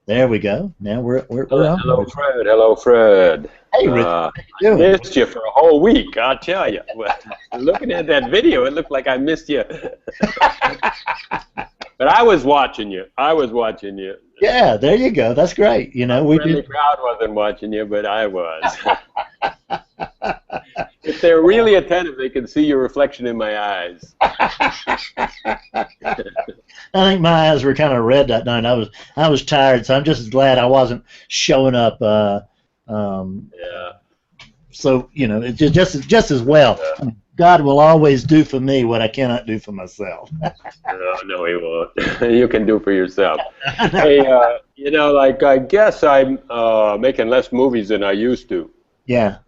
There we go. Now we're Hello, on. hello, Fred. Hello, Fred. Hey, Richard, I how you doing? missed you for a whole week, I'll tell you. Well, looking at that video, it looked like I missed you. But I was watching you. I was watching you. Yeah, there you go. That's great. You know, A we friendly did. crowd wasn't watching you, but I was. If they're really attentive, they can see your reflection in my eyes. I think my eyes were kind of red that night. I was tired, so I'm just glad I wasn't showing up. Yeah. So you know, it's just as well. Yeah. I mean, God will always do for me what I cannot do for myself. No, no, he won't. You can do for yourself. Hey, you know, like I guess I'm making less movies than I used to. Yeah.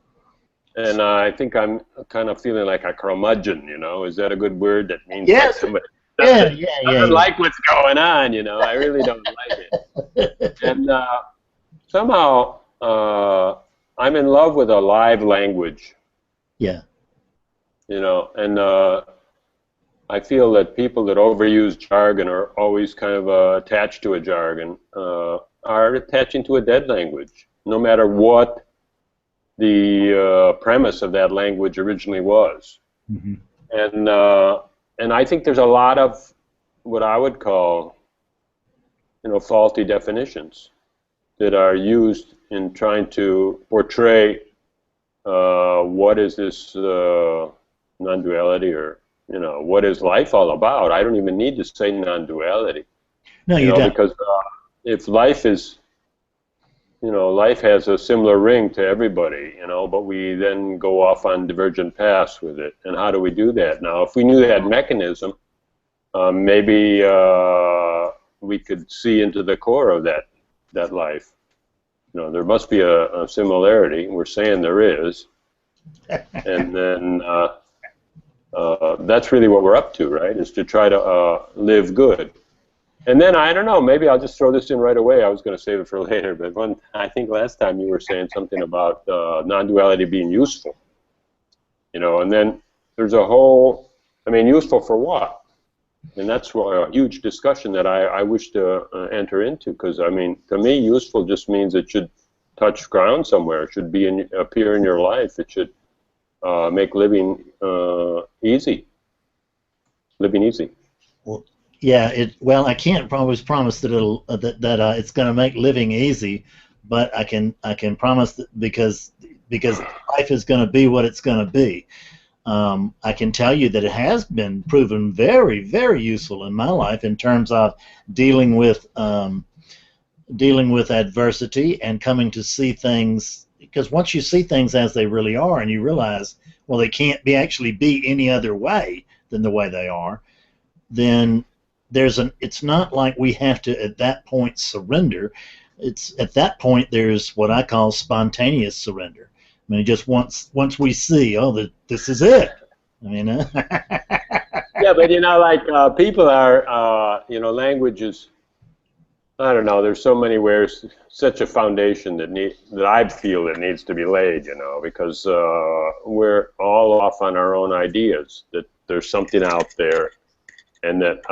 And I think I'm kind of feeling like a curmudgeon, you know. Is that a good word? That means like Yes. somebody Yeah. doesn't, Yeah. doesn't Yeah. like what's going on, you know. I really don't like it. And somehow I'm in love with a live language, Yeah. you know. And I feel that people that overuse jargon are always kind of attached to a jargon are attaching to a dead language, no matter what the premise of that language originally was. Mm-hmm. And I think there's a lot of what I would call, you know, faulty definitions that are used in trying to portray what is this non-duality, or, you know, what is life all about. I don't even need to say non-duality, No, you you know, don't. because if life is, you know, life has a similar ring to everybody, you know, but we then go off on divergent paths with it. And how do we do that? Now, if we knew that mechanism, maybe we could see into the core of that life. You know, there must be a similarity. We're saying there is. And then that's really what we're up to, right, is to try to live good. And then, I don't know, maybe I'll just throw this in right away. I was going to save it for later, but I think last time you were saying something about non-duality being useful. You know, and then there's a whole, I mean, useful for what? And that's a huge discussion that I wish to enter into, because, I mean, to me, useful just means it should touch ground somewhere. It should appear in your life. It should make living easy. Living easy. Well, yeah. Well, I can't always promise that it's going to make living easy, but I can promise that because life is going to be what it's going to be. I can tell you that it has been proven very, very useful in my life in terms of dealing with adversity and coming to see things. Because once you see things as they really are, and you realize, well, they can't actually be any other way than the way they are, then it's not like we have to at that point surrender. It's at that point there's what I call spontaneous surrender. I mean, just once we see, oh, this is it. I mean, yeah, but you know, like people are, you know, languages. I don't know. There's so many ways, such a foundation that I feel that needs to be laid. You know, because we're all off on our own ideas that there's something out there, and that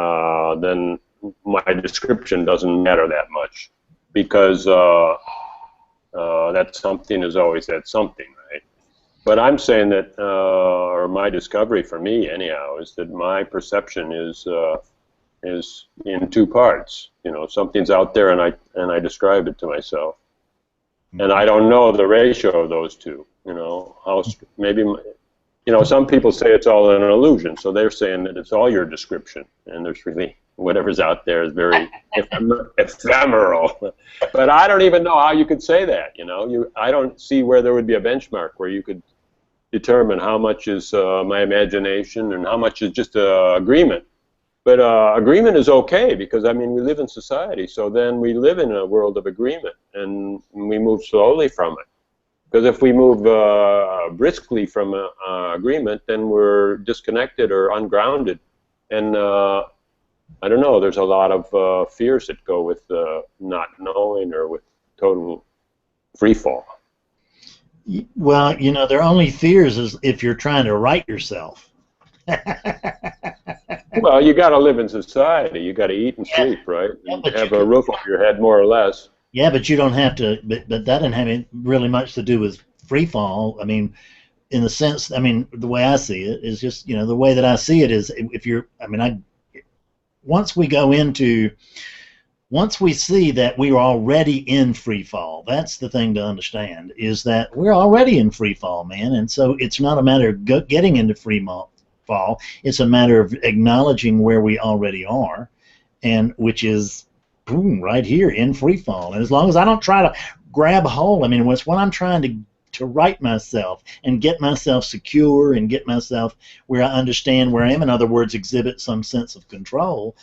then my description doesn't matter that much, because that something is always that something, right? But I'm saying that, or my discovery for me anyhow, is that my perception is in two parts. You know, something's out there, and I describe it to myself, and I don't know the ratio of those two. You know, maybe, you know, some people say it's all an illusion, so they're saying that it's all your description, and there's really whatever's out there is very ephemeral. But I don't even know how you could say that. You know, I don't see where there would be a benchmark where you could determine how much is my imagination and how much is just agreement. But agreement is okay, because, I mean, we live in society, so then we live in a world of agreement, and we move slowly from it. Because if we move briskly from agreement, then we're disconnected or ungrounded. And I don't know, there's a lot of fears that go with not knowing, or with total free fall. well, you know, their only fears is if you're trying to right yourself. Well, you got to live in society. You got to eat and Yeah, sleep, right? yeah, And but you have a can, roof over your head, more or less. yeah, but you don't have to. But that doesn't have really much to do with free fall. I mean, in the sense, I mean, the way I see it is just, the way that I see it is if you're, I mean, once we go into, once we see that we are already in free fall, that's the thing to understand is that we're already in free fall, man. And so it's not a matter of getting into free fall. It's a matter of acknowledging where we already are, and which is boom right here in free fall. And as long as I don't try to grab hold, I mean, it's when I'm trying to right myself and get myself secure and get myself where I understand where I am, in other words, exhibit some sense of control,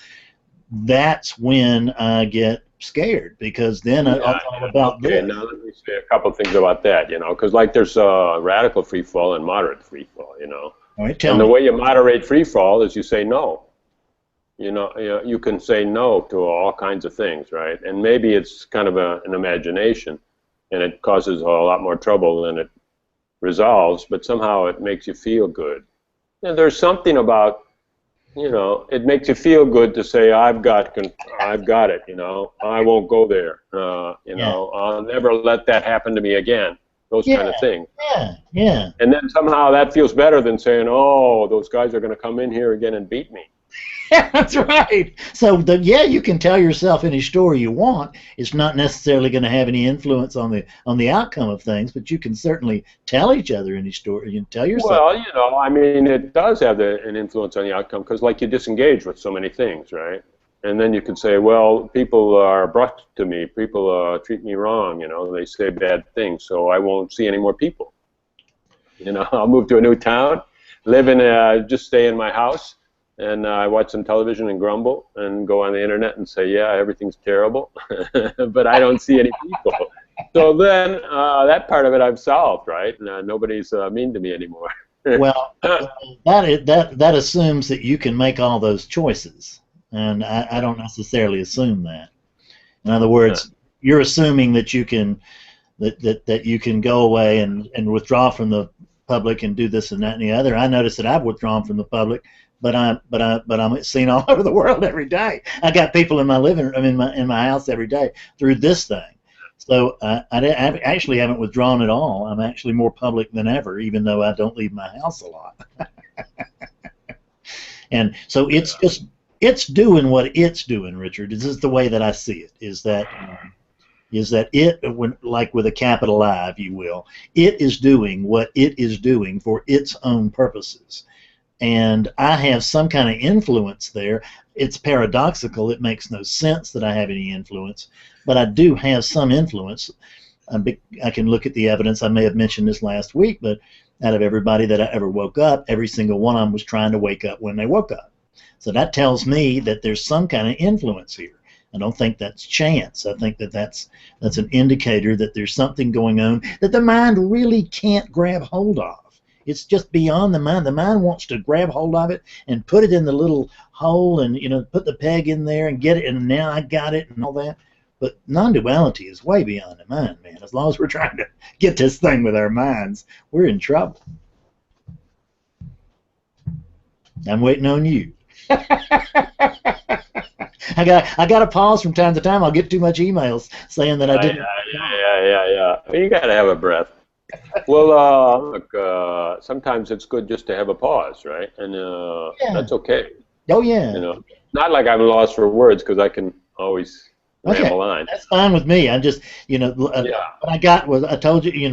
that's when I get scared, because then it's Yeah. all about Okay. this. Now let me say a couple things about that. Because like there's radical free fall and moderate free fall. All right, tell And the me. way you moderate free fall is you say no. You can say no to all kinds of things, right? And maybe it's kind of an imagination, and it causes a lot more trouble than it resolves, but somehow it makes you feel good. And there's something about, it makes you feel good to say, I've got it, I won't go there, Yeah, I'll never let that happen to me again, those kind yeah, of things. yeah, yeah. And then somehow that feels better than saying, oh, those guys are going to come in here again and beat me. Yeah, that's right. So you can tell yourself any story you want. It's not necessarily going to have any influence on the outcome of things, but you can certainly tell each other any story. You can tell yourself. Well, I mean, it does have an influence on the outcome because, like, you disengage with so many things, right? And then you could say, well, people are abrupt to me. People treat me wrong. They say bad things, so I won't see any more people. I'll move to a new town, just stay in my house, and I watch some television and grumble, and go on the internet and say, yeah, everything's terrible, but I don't see any people. So then that part of it I've solved, right? Nobody's mean to me anymore. Well, that assumes that you can make all those choices, and I don't necessarily assume that. In other words, you're assuming that you can that you can go away and withdraw from the public and do this and that and the other. I notice that I've withdrawn from the public, but I'm seen all over the world every day. I got people in my living room, in my house every day through this thing. So I actually haven't withdrawn at all. I'm actually more public than ever, even though I don't leave my house a lot. And so it's doing what it's doing, Richard. This is the way that I see it. Is that it, like with a capital I, if you will, it is doing what it is doing for its own purposes. And I have some kind of influence there. It's paradoxical. It makes no sense that I have any influence, but I do have some influence. I can look at the evidence. I may have mentioned this last week, but out of everybody that I ever woke up, every single one of them was trying to wake up when they woke up. So that tells me that there's some kind of influence here. I don't think that's chance. I think that's an indicator that there's something going on that the mind really can't grab hold of. It's just beyond the mind. The mind wants to grab hold of it and put it in the little hole and put the peg in there and get it, and now I got it and all that. But non-duality is way beyond the mind, man. As long as we're trying to get this thing with our minds, we're in trouble. I'm waiting on you. I got to pause from time to time. I'll get too much emails saying that I didn't. Yeah. You got to have a breath. Well, look, sometimes it's good just to have a pause, right? And that's okay. Oh yeah. Not like I'm lost for words because I can always ramble on. That's fine with me. I just, what I got was, I told you,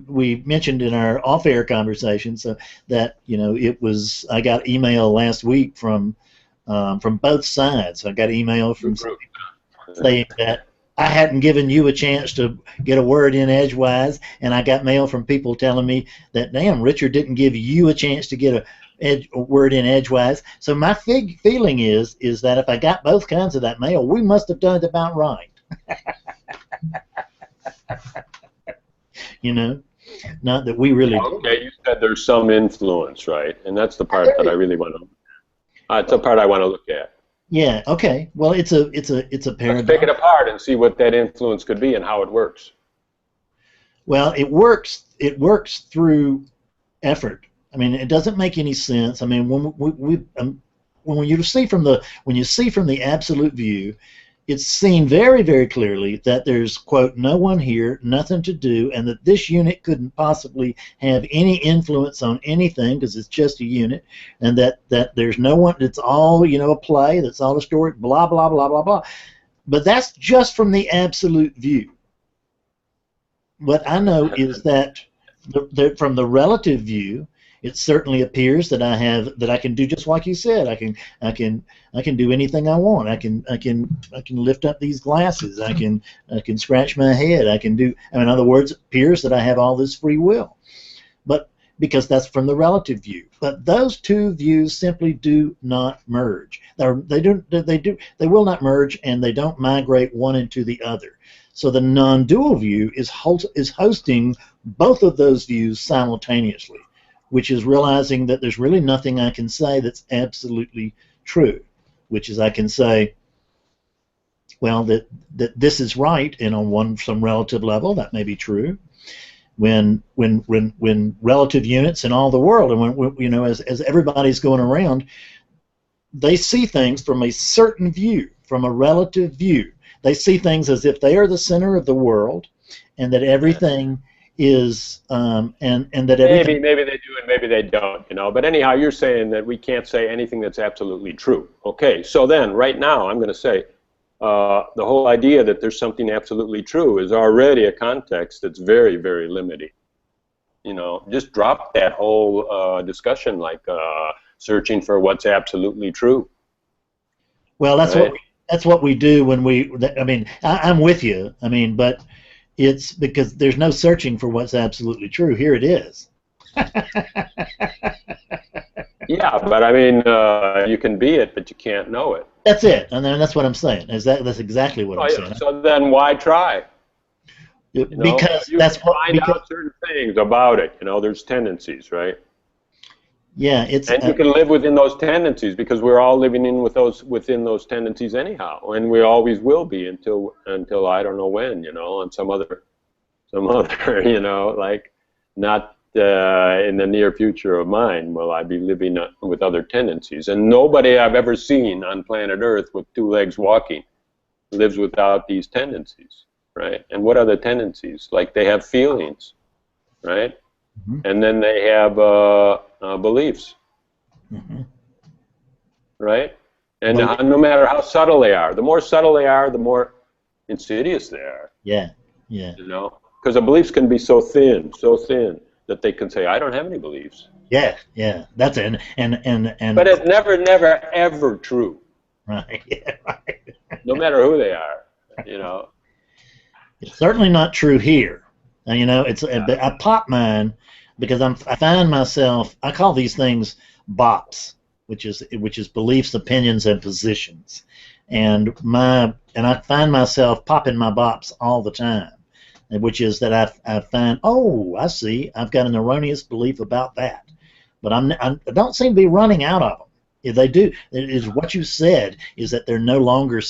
we mentioned in our off-air conversation, so that, it was, I got email last week from both sides. I got email from some people saying that I hadn't given you a chance to get a word in edgewise, and I got mail from people telling me that, damn, Richard didn't give you a chance to get a word in edgewise. So my feeling is that if I got both kinds of that mail, we must have done it about right. Not that we really do. Okay, you said there's some influence, right? And that's the part that I really want to. It's the part I want to look at. Yeah. Okay. Well, it's a paradox. Let's take it apart and see what that influence could be and how it works. Well, it works through effort. I mean, it doesn't make any sense. I mean, when you see from the absolute view, it's seen very, very clearly that there's, quote, no one here, nothing to do, and that this unit couldn't possibly have any influence on anything because it's just a unit, and that there's no one, it's all, you know, a play, that's all a story, blah, blah, blah, blah, blah. But that's just from the absolute view. What I know is that from the relative view, it certainly appears that I can do just like you said. I can do anything I want. I can lift up these glasses. I can scratch my head. I mean, in other words, it appears that I have all this free will. But because that's from the relative view. But those two views simply do not merge. They will not merge, and they don't migrate one into the other. So the non-dual view is hosting both of those views simultaneously, which is realizing that there's really nothing I can say that's absolutely true, which is I can say, well, that this is right, and on some relative level that may be true. When relative units in all the world, and when, you know, as everybody's going around, they see things from a certain view, from a relative view. They see things as if they are the center of the world, and that everything is, and that everything. Maybe they do and maybe they don't, you know. But anyhow, you're saying that we can't say anything that's absolutely true. Okay, so then right now I'm going to say the whole idea that there's something absolutely true is already a context that's very, very limiting. You know, just drop that whole discussion like searching for what's absolutely true. Well, that's what we do when we. I mean, I'm with you. I mean, but it's because there's no searching for what's absolutely true. Here it is. Yeah, but I mean, you can be it, but you can't know it. That's it, and then that's what I'm saying. That's exactly what I'm saying. So then why try? You know, because you that's can find out certain things about it. You know, there's tendencies, right? Yeah, it's. And you can live within those tendencies because we're all living within those tendencies anyhow, and we always will be until I don't know when, you know, and some other, you know, like not in the near future of mine will I be living with other tendencies. And nobody I've ever seen on planet Earth with two legs walking lives without these tendencies, right? And what are the tendencies? Like they have feelings, right? Mm-hmm. And then they have beliefs, mm-hmm. right? And no matter how subtle they are, the more subtle they are, the more insidious they are. Yeah, yeah. You know, because the beliefs can be so thin that they can say, "I don't have any beliefs." Yeah, yeah. That's it. And. But it's never, ever true. Right. Yeah, right. No matter who they are, you know. It's certainly not true here. And, you know, it's I pop mine because I find myself, I call these things Bops, which is beliefs, opinions, and positions, and I find myself popping my Bops all the time, which is that I find, oh, I see, I've got an erroneous belief about that, but I don't seem to be running out of them. If they do, it is what you said is that they're no longer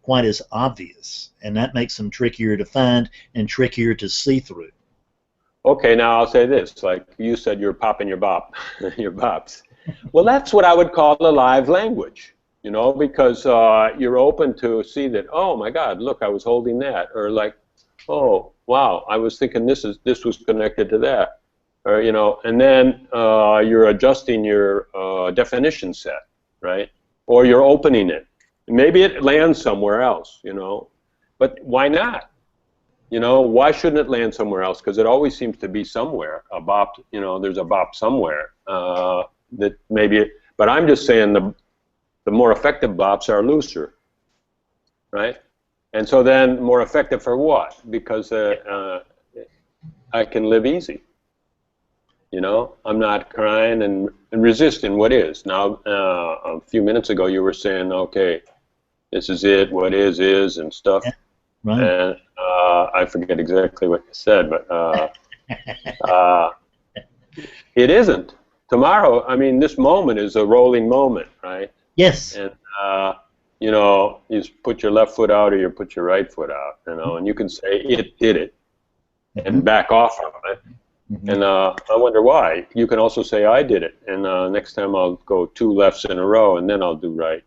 quite as obvious, and that makes them trickier to find and trickier to see through. Okay, now I'll say this, like you said, you're popping your your Bops. Well, that's what I would call a live language, you know, because you're open to see that, oh my God, look, I was holding that, or like, oh wow, I was thinking this was connected to that, or you know, and then you're adjusting your definition set, right? Or you're opening it. Maybe it lands somewhere else, you know, but why not? You know, why shouldn't it land somewhere else? Because it always seems to be somewhere. A Bop, you know, there's a Bop somewhere that maybe. But I'm just saying the more effective Bops are looser, right? And so then more effective for what? Because I can live easy. You know, I'm not crying and resisting what is. Now, a few minutes ago, you were saying, okay, this is it, what is, and stuff. Yeah, right. And I forget exactly what you said, but it isn't. Tomorrow, I mean, this moment is a rolling moment, right? Yes. And, you know, you put your left foot out or you put your right foot out, you know, and you can say, it did it, and back off from it. And I wonder why. You can also say I did it, and next time I'll go 2 lefts in a row, and then I'll do right.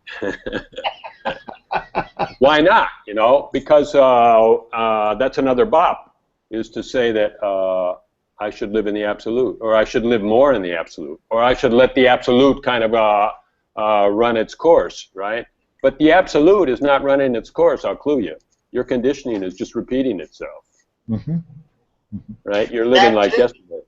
Why not? You know, because that's another bop, is to say that I should live in the absolute, or I should live more in the absolute, or I should let the absolute kind of run its course, right? But the absolute is not running its course, I'll clue you. Your conditioning is just repeating itself. Right? You're living like yesterday.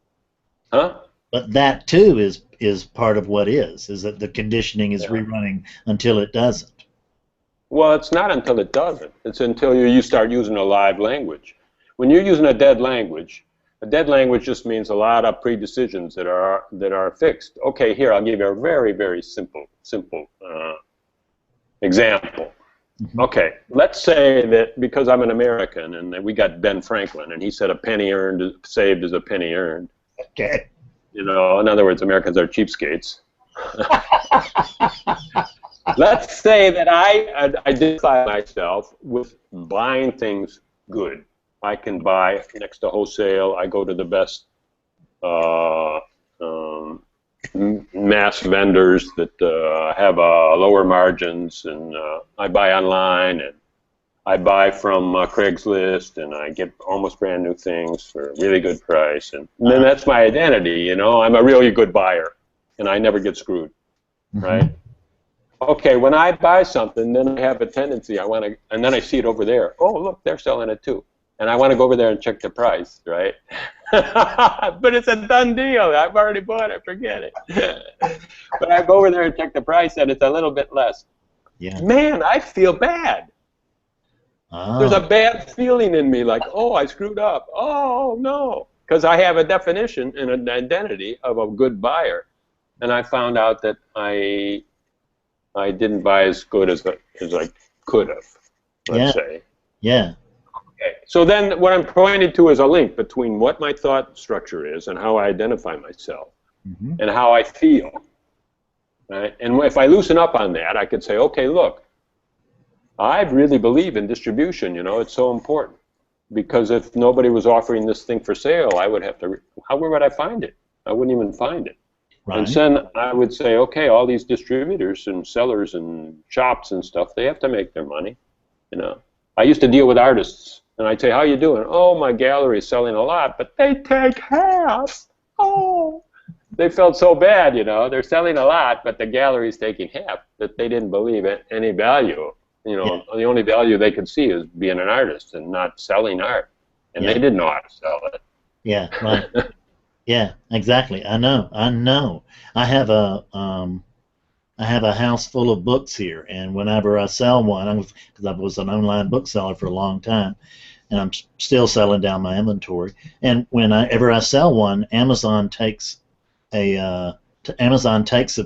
Huh? But that too is part of what is that the conditioning is rerunning until it doesn't. Well, it's not until it doesn't. It's until you start using a live language. When you're using a dead language just means a lot of predecisions that are fixed. Okay, here, I'll give you a very, very simple example. Okay, let's say that because I'm an American and we got Ben Franklin, and he said a penny saved is a penny earned. Okay. You know, in other words, Americans are cheapskates. Let's say that I identify myself with buying things good. I can buy next to wholesale. I go to the best mass vendors that have lower margins, and I buy online, and I buy from Craigslist, and I get almost brand new things for a really good price, and then that's my identity. You know, I'm a really good buyer, and I never get screwed, right? Okay, when I buy something, then I have a tendency, and then I see it over there. Oh, look, they're selling it too. And I want to go over there and check the price, right? But it's a done deal. I've already bought it. Forget it. But I go over there and check the price, and it's a little bit less. Yeah. Man, I feel bad. There's a bad feeling in me, like, oh, I screwed up. Oh, no. Because I have a definition and an identity of a good buyer. And I found out that I didn't buy as good as I could have, let's say. Yeah. Okay. So then what I'm pointing to is a link between what my thought structure is and how I identify myself and how I feel. Right? And if I loosen up on that, I could say, okay, look, I really believe in distribution. You know, it's so important. Because if nobody was offering this thing for sale, I would have to, where would I find it? I wouldn't even find it. Right. And then I would say, okay, all these distributors and sellers and shops and stuff, they have to make their money. You know, I used to deal with artists, and I'd say, how you doing? Oh, my gallery is selling a lot, but they take half. Oh, they felt so bad, you know. They're selling a lot, but the gallery's taking half, that they didn't believe any value. You know, the only value they could see is being an artist and not selling art. And they didn't know how to sell it. Yeah, right. Yeah, exactly. I know. I have a house full of books here, and whenever I sell one, because I was an online bookseller for a long time, and I'm still selling down my inventory. And whenever I sell one, Amazon takes a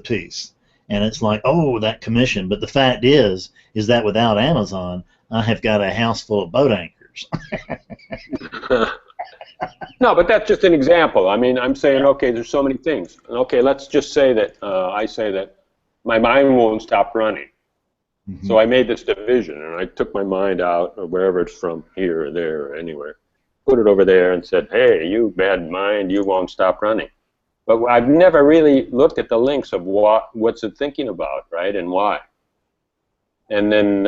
piece, and it's like, oh, that commission. But the fact is that without Amazon, I have got a house full of boat anchors. No, but that's just an example. I mean, I'm saying, okay, there's so many things. Okay, let's just say that I say that my mind won't stop running. So I made this division, and I took my mind out, or wherever it's from, here or there or anywhere, put it over there and said, hey, you bad mind, you won't stop running. But I've never really looked at the links of what's it thinking about, right, and why. And then,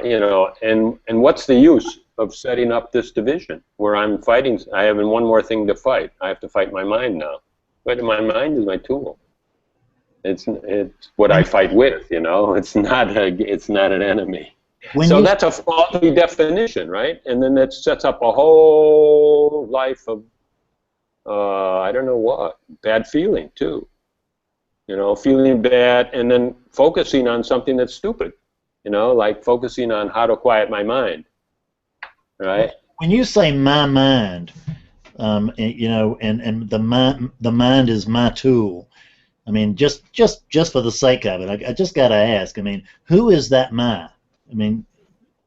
you know, and what's the use of setting up this division where I'm fighting? I have one more thing to fight. I have to fight my mind now. But my mind is my tool. It's what I fight with, you know. It's not an enemy. So that's a faulty definition, right? And then that sets up a whole life of I don't know what, bad feeling too. You know, feeling bad and then focusing on something that's stupid. You know, like focusing on how to quiet my mind. Right? When you say my mind, you know, and the mind is my tool. I mean, just for the sake of it, I just got to ask. I mean, who is that my? I mean,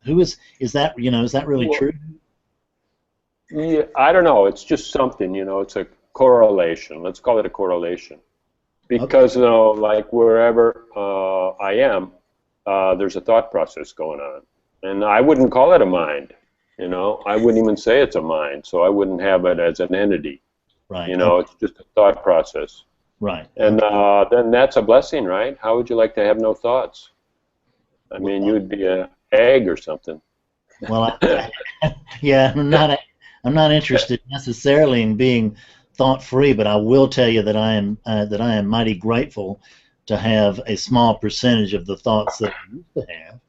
who is that? You know, is that really true? Yeah, I don't know. It's just something. You know, it's a correlation. Let's call it a correlation, because you know, like wherever I am, there's a thought process going on, and I wouldn't call it a mind. You know, I wouldn't even say it's a mind, so I wouldn't have it as an entity. Right. You Oh, know, it's just a thought process. right. And Okay. then that's a blessing, right? How would you like to have no thoughts? I Well, mean, you would be an egg or something. well, yeah, I'm not interested necessarily in being thought free, but I will tell you that I am mighty grateful to have a small percentage of the thoughts that I used to have.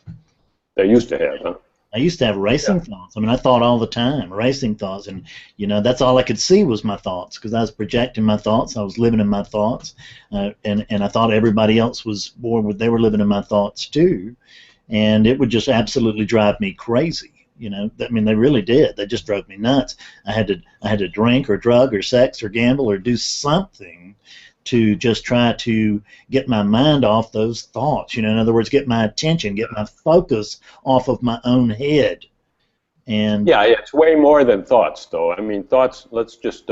They used to have, huh? I used to have Yeah. racing thoughts. I mean, I thought all the time, racing thoughts, and that's all I could see was my thoughts because I was projecting my thoughts. I was living in my thoughts, and I thought everybody else was bored. They were living in my thoughts too, and it would just absolutely drive me crazy. I mean, they really did. They just drove me nuts. I had to drink or drug or sex or gamble or do something to just try to get my mind off those thoughts. In other words, get my attention, get my focus off of my own head. And Yeah, it's way more than thoughts, though. I mean, thoughts. Let's just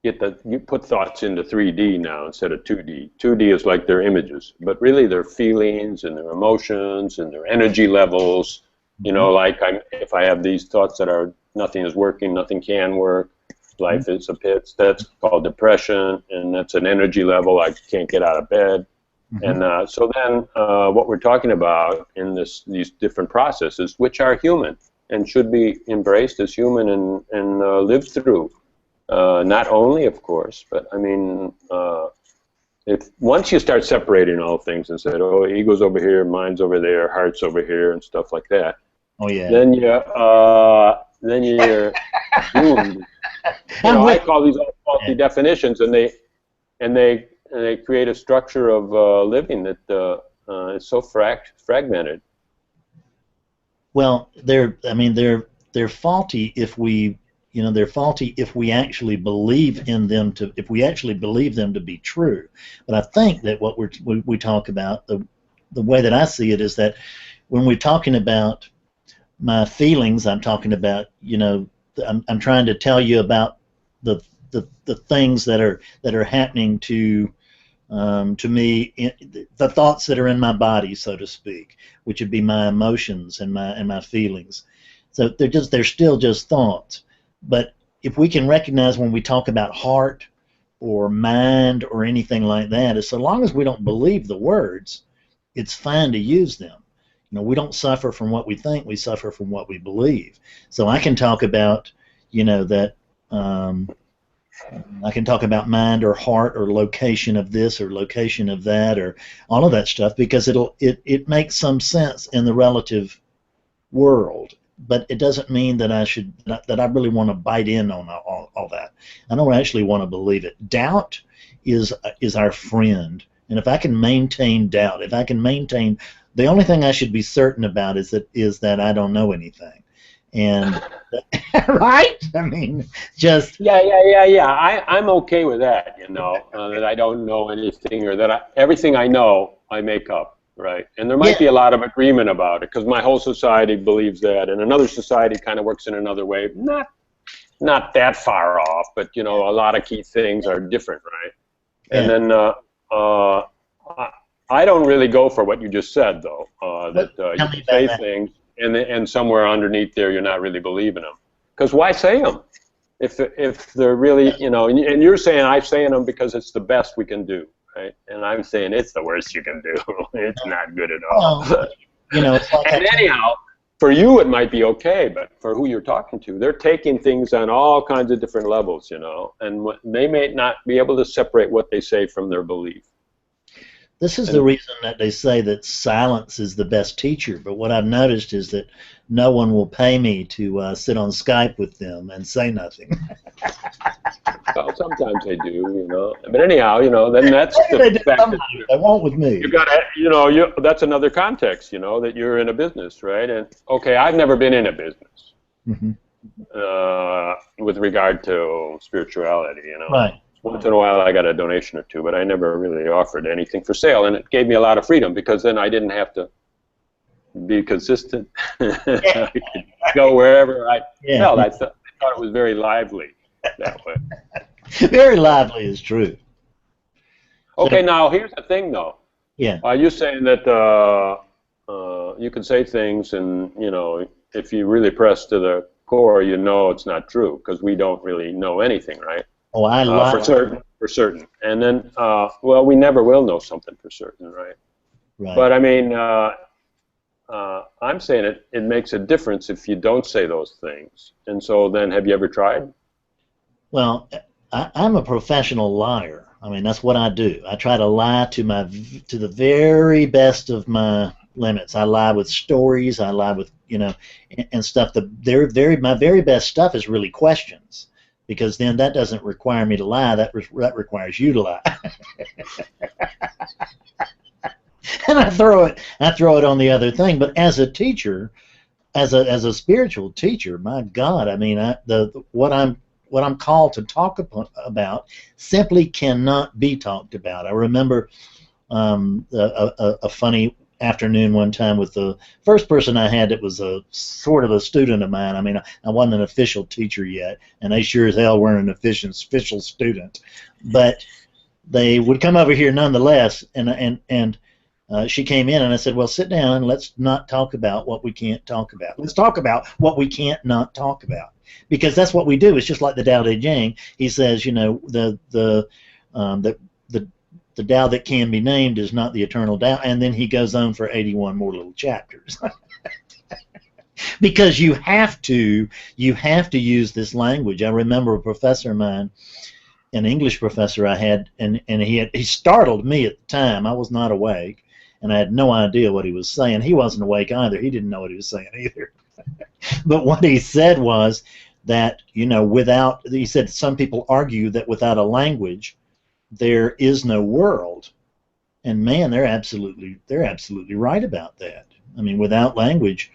you put thoughts into 3D now instead of 2D. 2D is like their images, but really their feelings and their emotions and their energy levels. You know, like if I have these thoughts that are nothing is working, nothing can work, life is a pit. That's called depression, and that's an energy level. I can't get out of bed. mm-hmm. And so then what we're talking about in these different processes, which are human and should be embraced as human and lived through. Not only, of course, but I mean, if once you start separating all things and say, oh, ego's over here, mind's over there, heart's over here, and stuff like that, Oh yeah. then you're doomed. You I'm know, I with call these all faulty yeah. definitions, and they create a structure of living that is so fragmented. Well, they're faulty if we they're faulty if we actually believe in them to if we actually believe them to be true. But I think that what we talk about the way that I see it is that when we're talking about my feelings, I'm talking about I'm trying to tell you about the things that are happening to me, the thoughts that are in my body, so to speak, which would be my emotions and my feelings. So they're still just thoughts. But if we can recognize when we talk about heart or mind or anything like that, is so long as we don't believe the words, it's fine to use them. We don't suffer from what we think; we suffer from what we believe. So I can talk about, that. I can talk about mind or heart or location of this or location of that or all of that stuff because it makes some sense in the relative world, but it doesn't mean that I really want to bite in on all that. I don't actually want to believe it. Doubt is our friend, and if I can maintain doubt, if I can maintain, the only thing I should be certain about is that I don't know anything, and right? I mean, just Yeah. I'm okay with that, you know, that I don't know anything or that everything I know I make up, right? And there might yeah, be a lot of agreement about it because my whole society believes that, and another society kind of works in another way. Not that far off, but you know, a lot of key things are different, right? And yeah. then I don't really go for what you just said, though, that you Tell me can about say that. things and somewhere underneath there you're not really believing them. Because why say them? If they're really, you know, and you're saying I'm saying them because it's the best we can do, right? And I'm saying it's the worst you can do. It's not good at all. Well, it's like I And tell anyhow, for you it might be okay, but for who you're talking to, they're taking things on all kinds of different levels, you know, and they may not be able to separate what they say from their belief. this is the And reason that they say that silence is the best teacher. But what I've noticed is that no one will pay me to sit on Skype with them and say nothing. well, sometimes they do, you know. But anyhow, you know, then that's Maybe the they do fact that somebody. They won't with you me. got to, you know, that's another context, you know, that you're in a business, right? And okay, I've never been in a business Hmm. with regard to spirituality, you know. Right. Once in a while I got a donation or two, but I never really offered anything for sale, and it gave me a lot of freedom because then I didn't have to be consistent. I could go wherever I Yeah. felt. I thought it was very lively that way. Very lively is true. So Okay, now here's the thing, though. yeah. Are you saying that you can say things, and you know, if you really press to the core, you know it's not true because we don't really know anything, right? Oh, I for like. certain, for certain. And then, well, we never will know something for certain, right? Right. But I mean, I'm saying it makes a difference if you don't say those things. And so then, have you ever tried? Well, I'm a professional liar. I mean, that's what I do. I try to lie to the very best of my limits. I lie with stories. I lie with and stuff. My very best stuff is really questions, because then that doesn't require me to lie. That requires you to lie. And I throw it on the other thing. But as a teacher, as a spiritual teacher, my God, I mean, what I'm called to talk about simply cannot be talked about. I remember a funny afternoon one time with the first person I had that was a sort of a student of mine. I mean, I wasn't an official teacher yet, and they sure as hell weren't an official student, but they would come over here nonetheless, and she came in, and I said, well, sit down and let's not talk about what we can't talk about. Let's talk about what we can't not talk about, because that's what we do. It's just like the Tao Te Ching. He says, the Tao that can be named is not the eternal Tao, and then he goes on for 81 more little chapters. Because you have to use this language. I remember a professor of mine, an English professor I had, and he startled me at the time. I was not awake, and I had no idea what he was saying. He wasn't awake either. He didn't know what he was saying either. But what he said was that, he said some people argue that without a language there is no world. And man, they're absolutely right about that. I mean, without language,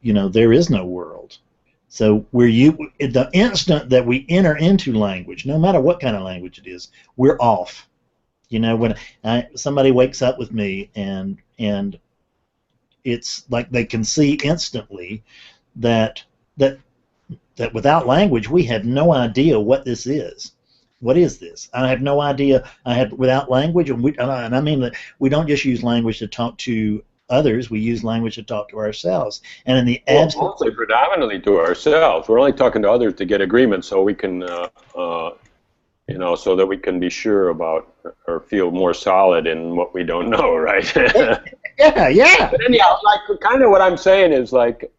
there is no world. So the instant that we enter into language, no matter what kind of language it is, we're off. When somebody wakes up with me, and it's like they can see instantly that without language we have no idea what this is. What is this? I have no idea. Without language, and I mean that we don't just use language to talk to others. We use language to talk to ourselves. And in the Mostly predominantly to ourselves. We're only talking to others to get agreement, so we can, so that we can be sure about or feel more solid in what we don't know, right? yeah. But anyhow, like kind of what I'm saying is like,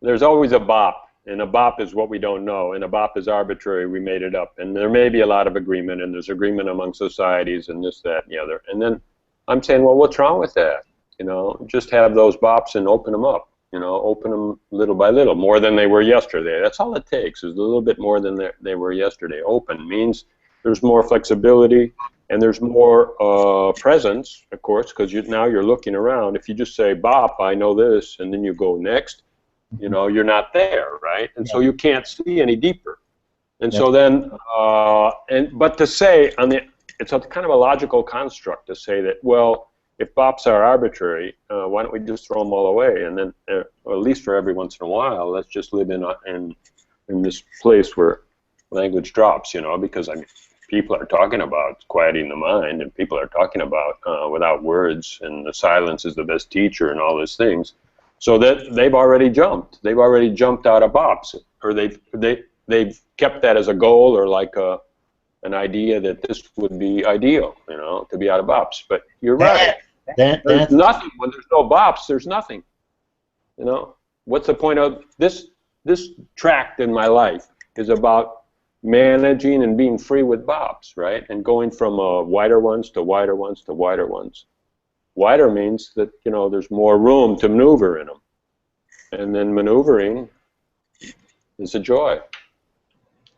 there's always a bop. And a bop is what we don't know, and a bop is arbitrary. We made it up, and there may be a lot of agreement, and there's agreement among societies, and this, that, and the other. And then I'm saying, well, what's wrong with that? Just have those bops and open them up. Open them little by little, more than they were yesterday. That's all it takes, is a little bit more than they were yesterday. Open means there's more flexibility, and there's more presence, of course, because now you're looking around. If you just say, bop, I know this, and then you go next, you're not there, right? And so you can't see any deeper. And so then, but to say, it's a kind of a logical construct to say that, well, if bops are arbitrary, why don't we just throw them all away? And then, or at least for every once in a while, let's just live in this place where language drops, because people are talking about quieting the mind, and people are talking about without words, and the silence is the best teacher, and all those things. So that they've already jumped. They've already jumped out of bops, or they've kept that as a goal, or like an idea that this would be ideal, to be out of bops. But you're right. There's nothing when there's no bops. There's nothing. What's the point of this? This tract in my life is about managing and being free with bops, right? And going from wider ones to wider ones to wider ones. Wider means that, there's more room to maneuver in them. And then maneuvering is a joy.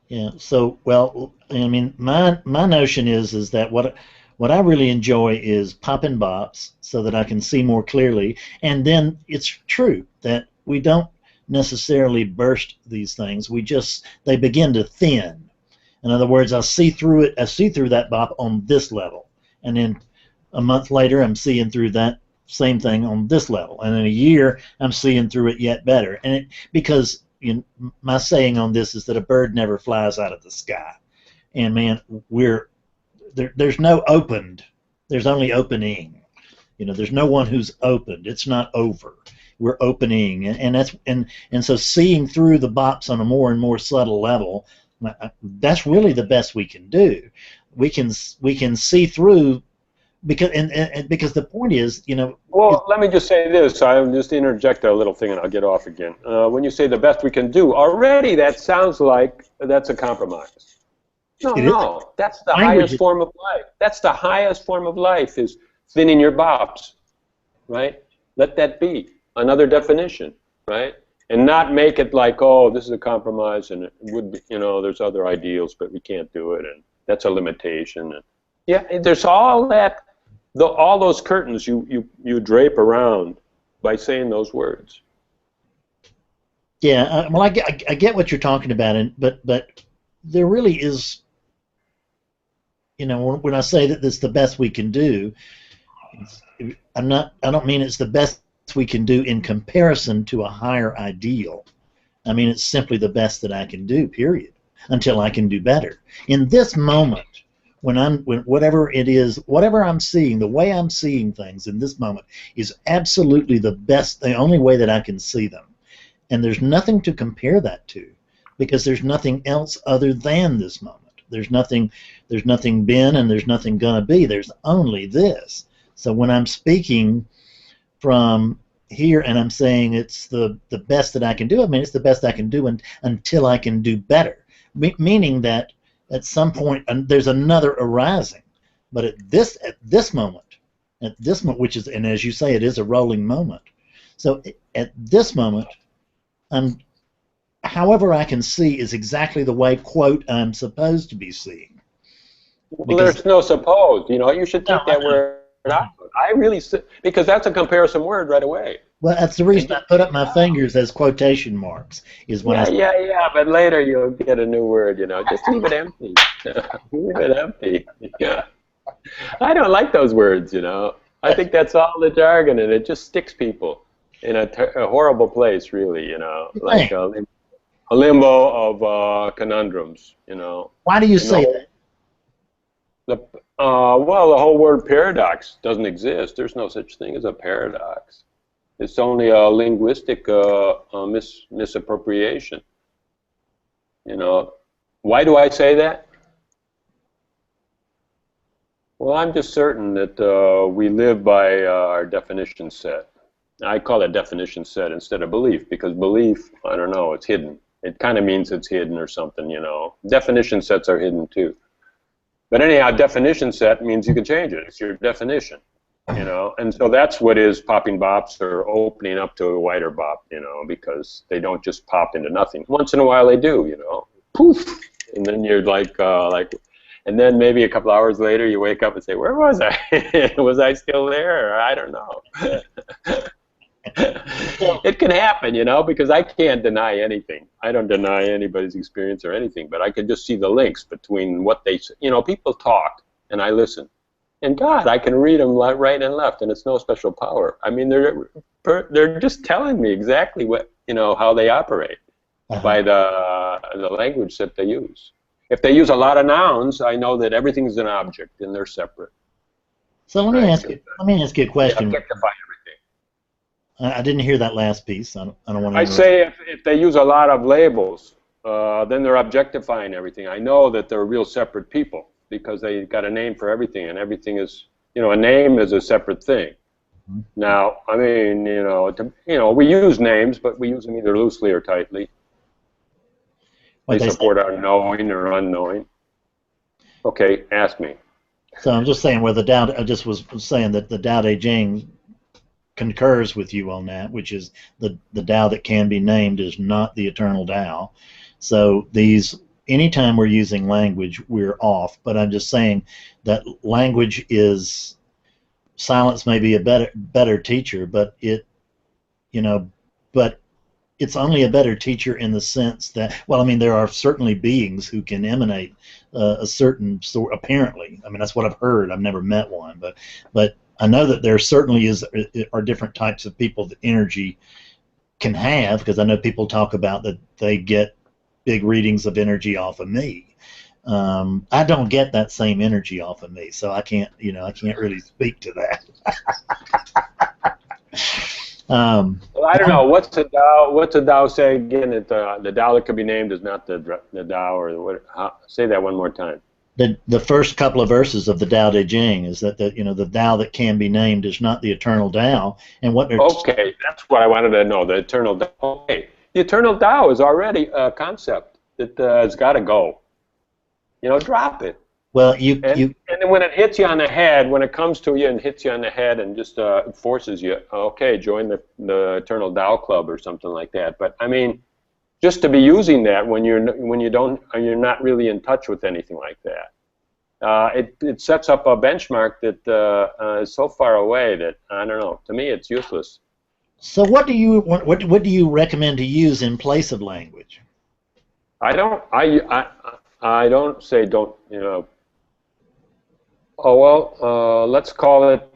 Yeah. So, well, I mean, my notion is that what I really enjoy is popping bops so that I can see more clearly. And then it's true that we don't necessarily burst these things. They begin to thin. In other words, I see through it. I see through that bop on this level, and then a month later, I'm seeing through that same thing on this level, and in a year, I'm seeing through it yet better. And because my saying on this is that a bird never flies out of the sky, and man, there's no opened. There's only opening. There's no one who's opened. It's not over. We're opening, and so seeing through the bops on a more and more subtle level That's really the best we can do. We can see through, because the point is, Well, let me just say this. I'll just interject a little thing and I'll get off again. When you say the best we can do, already that sounds like that's a compromise. No, it is no, that's the language. highest form of life. That's the highest form of life, is thinning your bops, right? Let that be another definition, right? And not make it like, oh, this is a compromise, and it would be, there's other ideals, but we can't do it, and that's a limitation. And yeah, there's all that, all those curtains you drape around by saying those words. Yeah, well, I get what you're talking about, but there really is, when I say that this is the best we can do, I don't mean it's the best we can do in comparison to a higher ideal. I mean, it's simply the best that I can do, period, until I can do better. In this moment, when whatever it is, whatever I'm seeing, the way I'm seeing things in this moment is absolutely the best, the only way that I can see them. And there's nothing to compare that to, because there's nothing else other than this moment. There's nothing been, and there's nothing gonna be. There's only this. So when I'm speaking from here and I'm saying it's the best that I can do, I mean, it's the best I can do until I can do better. Meaning that at some point there's another arising. But at this moment, which is, and as you say, it is a rolling moment. So at this moment, however I can see is exactly the way, quote, I'm supposed to be seeing. Well, there's no suppose. You should take that word out. I really, because that's a comparison word right away. Well, that's the reason I put up my fingers as quotation marks. Is when yeah. But later you'll get a new word. Just leave it empty. Leave it empty. Yeah. I don't like those words. I think that's all the jargon, and it just sticks people in a horrible place, really. Like a limbo of conundrums. Why do you say that? Well, the whole word paradox doesn't exist. There's no such thing as a paradox. It's only a linguistic misappropriation. Why do I say that? Well, I'm just certain that we live by our definition set. I call it definition set instead of belief, because belief, I don't know, it's hidden. It kind of means it's hidden or something, Definition sets are hidden too. But anyhow, definition set means you can change it. It's your definition, And so that's what is popping bops, or opening up to a wider bop, because they don't just pop into nothing. Once in a while they do, Poof! And then you're like, and then maybe a couple hours later you wake up and say, where was I? Was I still there? I don't know. It can happen, because I can't deny anything. I don't deny anybody's experience or anything, but I can just see the links between what they say. People talk, and I listen. And God, I can read them right and left, and it's no special power. I mean, they're just telling me exactly what, how they operate by the language that they use. If they use a lot of nouns, I know that everything's an object, and they're separate. So let me ask you a question. Objectify everything. I didn't hear that last piece. I don't want to. I say if they use a lot of labels, then they're objectifying everything. I know that they're real separate people because they got a name for everything, and everything is, a name is a separate thing. Mm-hmm. Now, I mean, we use names, but we use them either loosely or tightly. They support our knowing or unknowing. Okay, ask me. So I'm just saying, I just was saying that the Tao Te Ching concurs with you on that, which is the Tao that can be named is not the eternal Tao. So anytime we're using language, we're off. But I'm just saying that language is, silence may be a better teacher, but but it's only a better teacher in the sense that, well, I mean, there are certainly beings who can emanate a certain sort, apparently. I mean, that's what I've heard. I've never met one, but I know that there certainly are different types of people that energy can have, because I know people talk about that they get big readings of energy off of me. I don't get that same energy off of me, so I can't really speak to that. Well, I don't know. What's the Tao? What's the Tao say again? That the Tao that could be named is not the Tao, or what? Say that one more time. The first couple of verses of the Tao Te Ching is that the Tao that can be named is not the eternal Tao, and what they're Okay, that's what I wanted to know. The eternal Tao. Okay, the eternal Tao is already a concept that has got to go. You know, drop it. well And then when it hits you on the head, when it comes to you and hits you on the head and just forces you, okay, join the Eternal Tao Club or something like that. But I mean, just to be using that when you're not really in touch with anything like that, it sets up a benchmark that is so far away that I don't know. To me, it's useless. So what do you recommend to use in place of language? I don't. I don't say don't. You know. Oh well, let's call it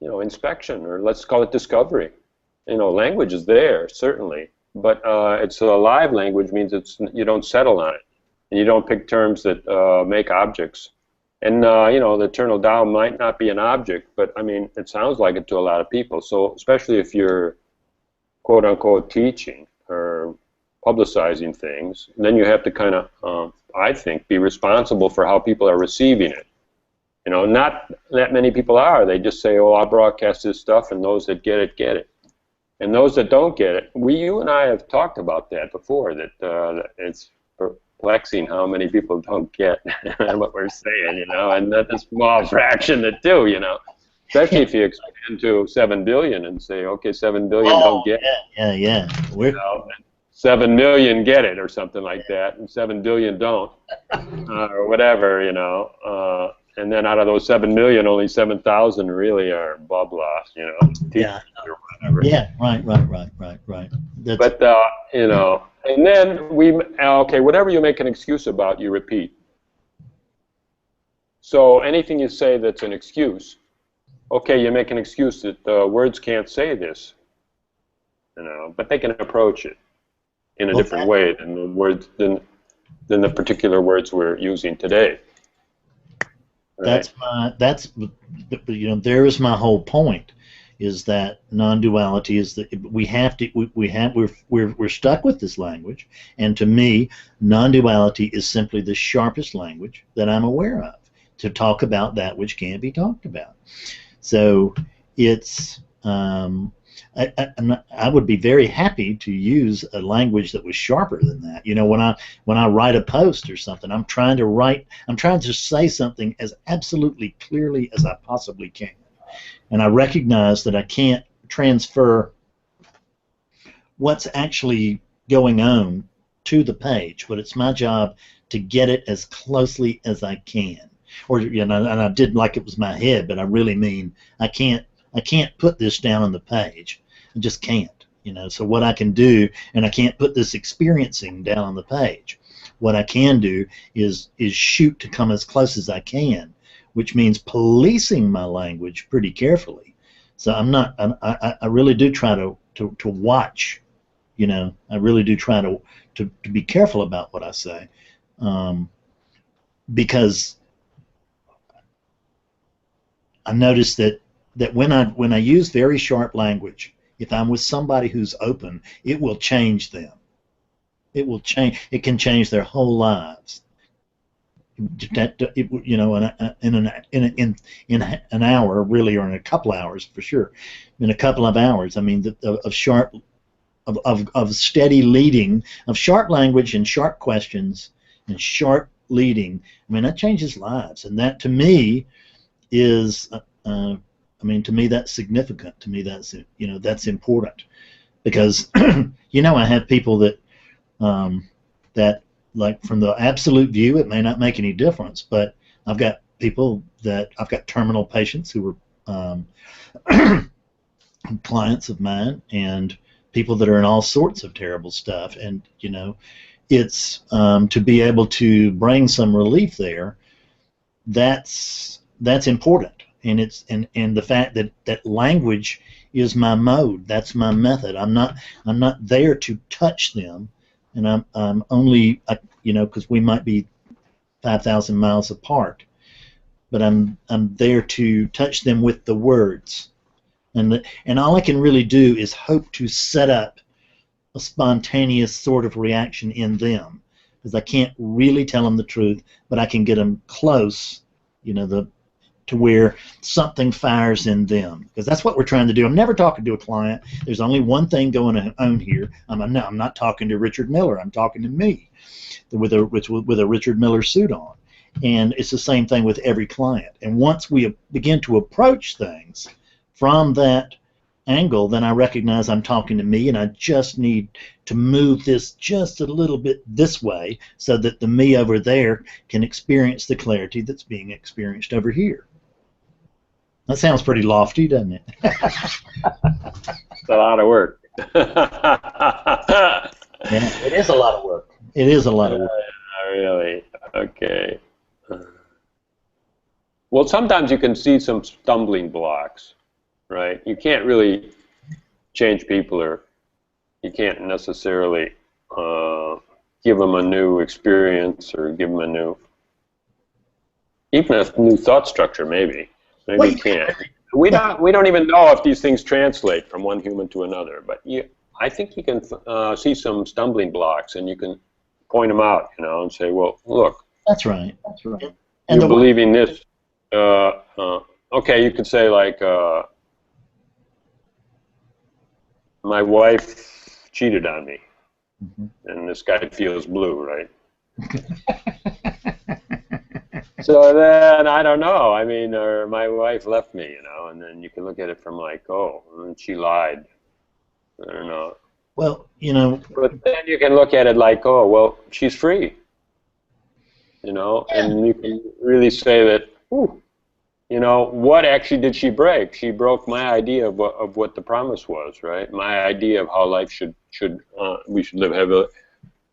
you know, inspection, or let's call it discovery. You know, language is there certainly, but it's a live language, means you don't settle on it, and you don't pick terms that make objects. And you know, the eternal Tao might not be an object, but I mean, it sounds like it to a lot of people. So especially if you're quote unquote teaching or publicizing things, then you have to kind of, I think, be responsible for how people are receiving it. You know, not that many people are. They just say, "Oh, I'll broadcast this stuff," and those that get it. And those that don't get it, you and I have talked about that before. That it's perplexing how many people don't get what we're saying. You know, and that's a small fraction that do. You know, especially if you expand to 7 billion and say, "Okay, 7 billion don't get it." Yeah. You know, 7 million get it or something like that, and 7 billion don't, or whatever, you know. And then out of those 7 million, only 7,000 really are blah blah, you know. Yeah. Or whatever. Yeah. Right. But you know, and then okay, whatever you make an excuse about, you repeat. So anything you say that's an excuse, okay, you make an excuse that words can't say this, you know, but they can approach it in a different way than the words than the particular words we're using today. Right? That's you know, there is my whole point, is that non-duality is that we're stuck with this language, and to me, non-duality is simply the sharpest language that I'm aware of to talk about that which can't be talked about. So it's I would be very happy to use a language that was sharper than that. You know, when I write a post or something, I'm trying to say something as absolutely clearly as I possibly can. And I recognize that I can't transfer what's actually going on to the page, but it's my job to get it as closely as I can. Or, you know, and I did like it was my head, but I really mean I can't put this down on the page. I just can't, you know. So what I can do, and I can't put this experiencing down on the page. What I can do is shoot to come as close as I can, which means policing my language pretty carefully. So I really do try to watch, you know. I really do try to be careful about what I say, because I noticed that when I use very sharp language, if I'm with somebody who's open, it will change them. It can change their whole lives. You know, in an hour, really, or in a couple hours for sure. In a couple of hours, I mean, of steady leading, of sharp language and sharp questions and sharp leading. I mean, that changes lives, and that to me is. I mean, to me, that's significant. To me, that's, you know, that's important, because you know, I have people that that, like, from the absolute view, it may not make any difference, but I've got terminal patients who are clients of mine, and people that are in all sorts of terrible stuff, and you know, it's to be able to bring some relief there. That's important. And it's and the fact that language is my mode, that's my method. I'm not there to touch them, and I'm only, you know, because we might be 5,000 miles apart, but I'm there to touch them with the words, And all I can really do is hope to set up a spontaneous sort of reaction in them, because I can't really tell them the truth, but I can get them close, you know, to where something fires in them, because that's what we're trying to do. I'm never talking to a client. There's only one thing going on here. I'm not talking to Richard Miller. I'm talking to me with a Richard Miller suit on, and it's the same thing with every client. And once we begin to approach things from that angle, then I recognize I'm talking to me, and I just need to move this just a little bit this way so that the me over there can experience the clarity that's being experienced over here. That sounds pretty lofty, doesn't it? It's a lot of work. Yeah, it is a lot of work. It is a lot of work. Really? Okay. Well, sometimes you can see some stumbling blocks, right? You can't really change people, or you can't necessarily give them a new experience, or give them even a new thought structure, maybe. Maybe you can't. We don't even know if these things translate from one human to another, but I think you can see some stumbling blocks, and you can point them out, you know, and say, well, look. That's right. That's right. You're believing this. Okay, you could say, like, my wife cheated on me, and this guy feels blue, right? So then, I don't know, I mean, or my wife left me, you know, and then you can look at it from, like, oh, and she lied. I don't know. Well, you know. But then you can look at it like, oh, well, she's free, you know, and you can really say that, ooh, you know, what actually did she break? She broke my idea of what the promise was, right? My idea of how life we should live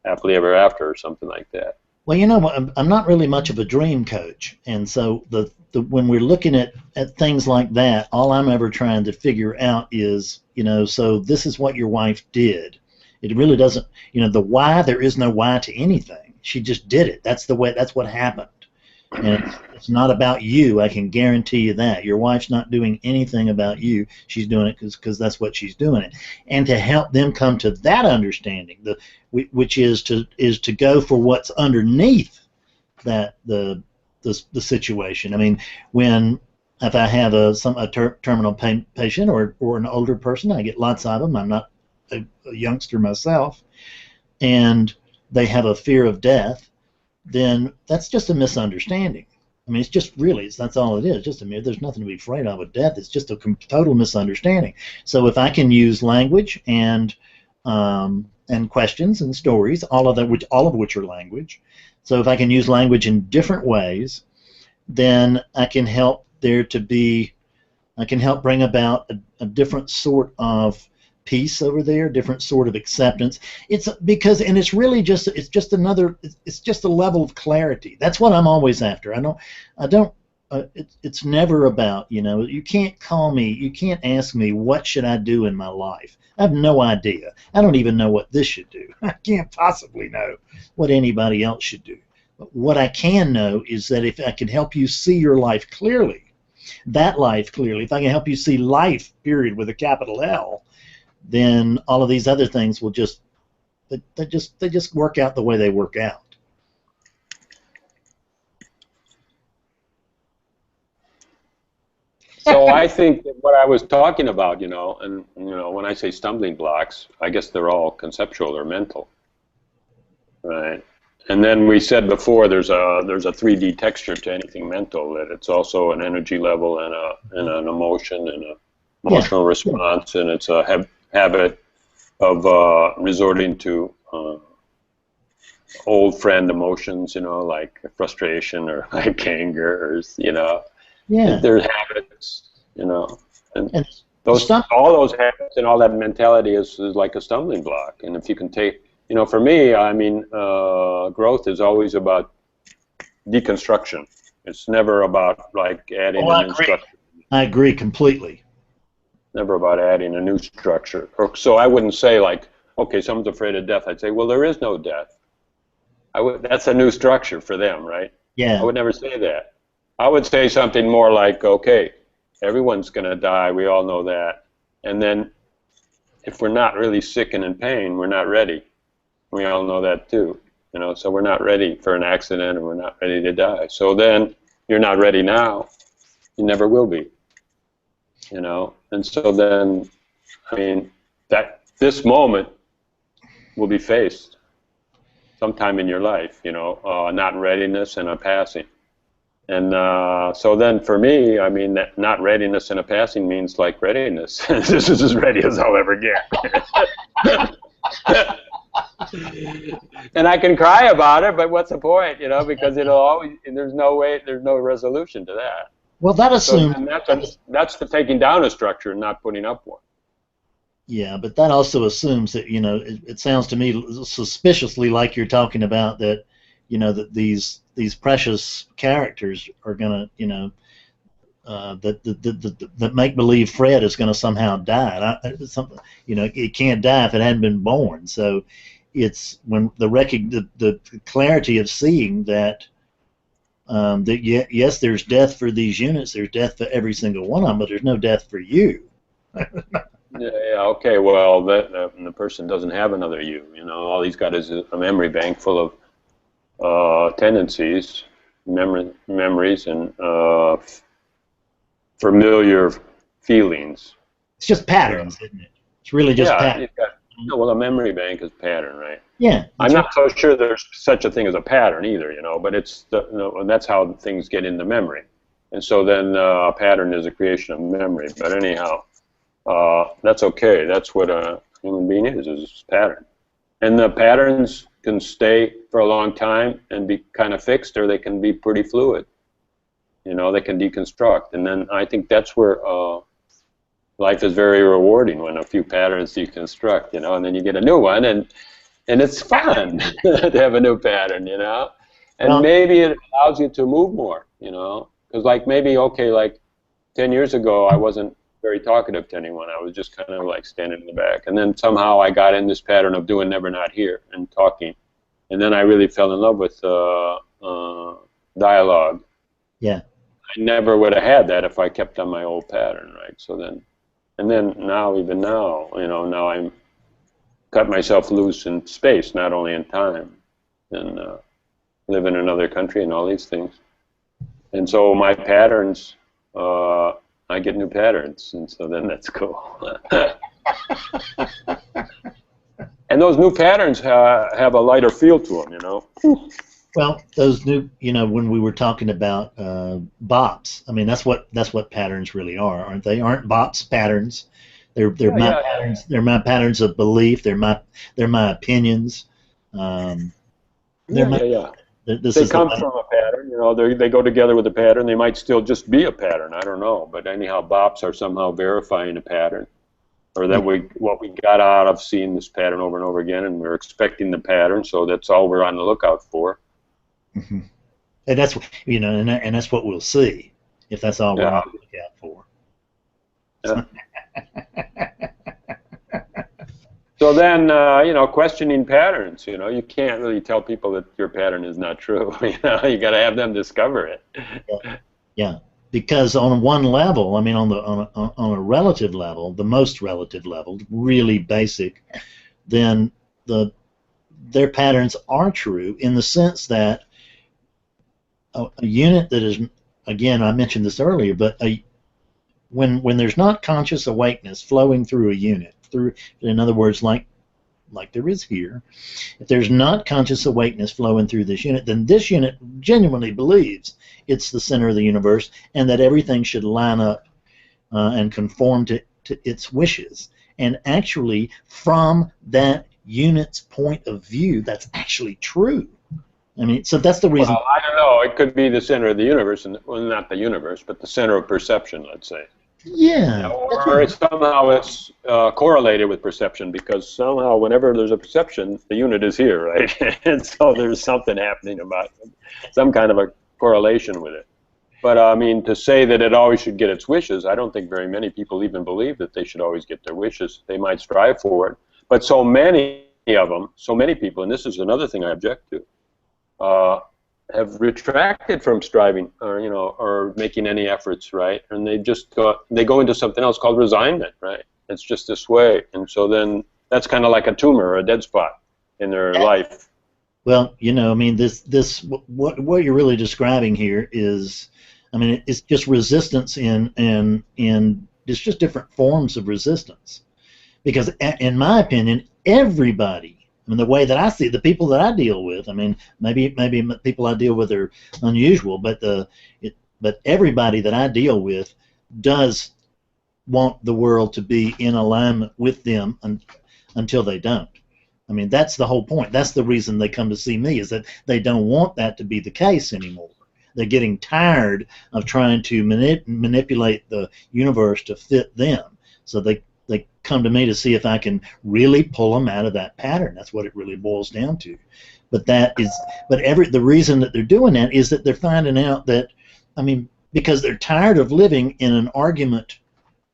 happily ever after, or something like that. Well, you know, I'm not really much of a dream coach, and so when we're looking at things like that, all I'm ever trying to figure out is, you know, so this is what your wife did. It really doesn't, you know, the why, there is no why to anything. She just did it. That's the way. That's what happened. And it's not about you. I can guarantee you that. Your wife's not doing anything about you. She's doing it because that's what she's doing it. And to help them come to that understanding, which is to go for what's underneath that the situation. I mean, if I have a terminal patient or an older person, I get lots of them. I'm not a youngster myself, and they have a fear of death, then that's just a misunderstanding. I mean, it's just really, that's all it is. There's nothing to be afraid of with death. It's just a total misunderstanding. So if I can use language and questions and stories, all of which are language. So if I can use language in different ways, then I can help bring about a different sort of peace over there, different sort of acceptance. It's really just a level of clarity. That's what I'm always after. It's never about, you know, you can't ask me what should I do in my life. I have no idea. I don't even know what this should do. I can't possibly know what anybody else should do. But what I can know is that if I can help you see your life clearly, if I can help you see life, period, with a capital L, then all of these other things will just work out the way they work out. So I think that what I was talking about, you know, and you know, when I say stumbling blocks, I guess they're all conceptual or mental, right? And then we said before, there's a 3D texture to anything mental, that it's also an energy level and an emotion and an emotional response, and it's a habit of resorting to old friend emotions, you know, like frustration or like anger, or, you know, there's habits, you know, and all those habits and all that mentality is like a stumbling block. And if you can take, you know, for me, I mean, growth is always about deconstruction. It's never about like adding a new structure. I agree completely. Never about adding a new structure. So I wouldn't say like, okay, someone's afraid of death. I'd say, well, there is no death. That's a new structure for them, right? Yeah. I would never say that. I would say something more like, okay, Everyone's going to die. We all know that. And then if we're not really sick and in pain, we're not ready. We all know that too. You know, so we're not ready for an accident, and we're not ready to die. So then you're not ready now. You never will be. You know, and so then, I mean, that this moment will be faced sometime in your life. You know, not readiness and a passing. And so then for me, I mean, that not readiness and a passing means like readiness. This is as ready as I'll ever get. And I can cry about it, but what's the point, you know, because it'll always, there's no way, there's no resolution to that. Well, that assumes... So that's the taking down a structure and not putting up one. Yeah, but that also assumes that, you know, it sounds to me suspiciously like you're talking about that, you know, that these precious characters are gonna, you know, that make-believe Fred is gonna somehow die. Something, you know, it can't die if it hadn't been born. So it's when the clarity of seeing that that yes, there's death for these units, there's death for every single one of them, but there's no death for you. Yeah, okay, well, the person doesn't have another you. You know, all he's got is a memory bank full of tendencies, memories, and familiar feelings. It's just patterns, isn't it? It's really just patterns. Well, a memory bank is pattern, right? Yeah. I'm not so sure there's such a thing as a pattern either, you know, but it's and that's how things get into memory. And so then a pattern is a creation of memory. But anyhow, that's okay. That's what a human being is pattern. And the patterns can stay for a long time and be kind of fixed, or they can be pretty fluid. You know, they can deconstruct. And then I think that's where life is very rewarding, when a few patterns deconstruct, you know, and then you get a new one, and it's fun to have a new pattern, you know. And maybe it allows you to move more, you know, because like maybe, okay, like 10 years ago, I wasn't very talkative to anyone. I was just kind of like standing in the back. And then somehow I got in this pattern of doing never not here and talking. And then I really fell in love with dialogue. Yeah. I never would have had that if I kept on my old pattern, right? So then, and then now, even now, you know, now I'm cut myself loose in space, not only in time, and live in another country and all these things. And so my patterns, I get new patterns, and so then that's cool. And those new patterns have a lighter feel to them, you know. Well, those new, you know, when we were talking about Bops, I mean, that's what patterns really are, aren't they? Aren't Bops patterns? They're my patterns. They're my patterns of belief. They're my opinions. They come from a pattern, you know. They go together with a pattern. They might still just be a pattern. I don't know, but anyhow, Bops are somehow verifying a pattern, or that what we got out of seeing this pattern over and over again, and we're expecting the pattern. So that's all we're on the lookout for. Mm-hmm. And that's, you know, and that's what we'll see if that's all we're on the lookout for. Yeah. So then, you know, questioning patterns. You know, you can't really tell people that your pattern is not true. You know, you got to have them discover it. Yeah, because on one level, I mean, on a relative level, the most relative level, really basic, then their patterns are true in the sense that a unit that is, again, I mentioned this earlier, but when there's not conscious awakeness flowing through a unit, in other words, like there is here, if there's not conscious awakeness flowing through this unit, then this unit genuinely believes it's the center of the universe and that everything should line up and conform to its wishes. And actually, from that unit's point of view, that's actually true. I mean, so that's the reason. Well, I don't know. It could be the center of the universe, and well, not the universe, but the center of perception, let's say. Yeah. Or somehow it's correlated with perception, because somehow whenever there's a perception, the unit is here, right? And so there's something happening about it, some kind of a correlation with it. But I mean, to say that it always should get its wishes, I don't think very many people even believe that they should always get their wishes. They might strive for it. But so many of them, so many people, and this is another thing I object to, have retracted from striving, or or making any efforts, right? And they go into something else called resignment, right? It's just this way, and so then that's kind of like a tumor or a dead spot in their life. Well, I mean, what you're really describing here is, I mean, it's just resistance in it's just different forms of resistance. Because in my opinion, everybody, I mean, the way that I see it, the people that I deal with, I mean, maybe people I deal with are unusual, but but everybody that I deal with does want the world to be in alignment with them until they don't. I mean, that's the whole point. That's the reason they come to see me, is that they don't want that to be the case anymore. They're getting tired of trying to manipulate the universe to fit them. So they come to me to see if I can really pull them out of that pattern. That's what it really boils down to. But the reason that they're doing that is that they're finding out that, I mean, because they're tired of living in an argument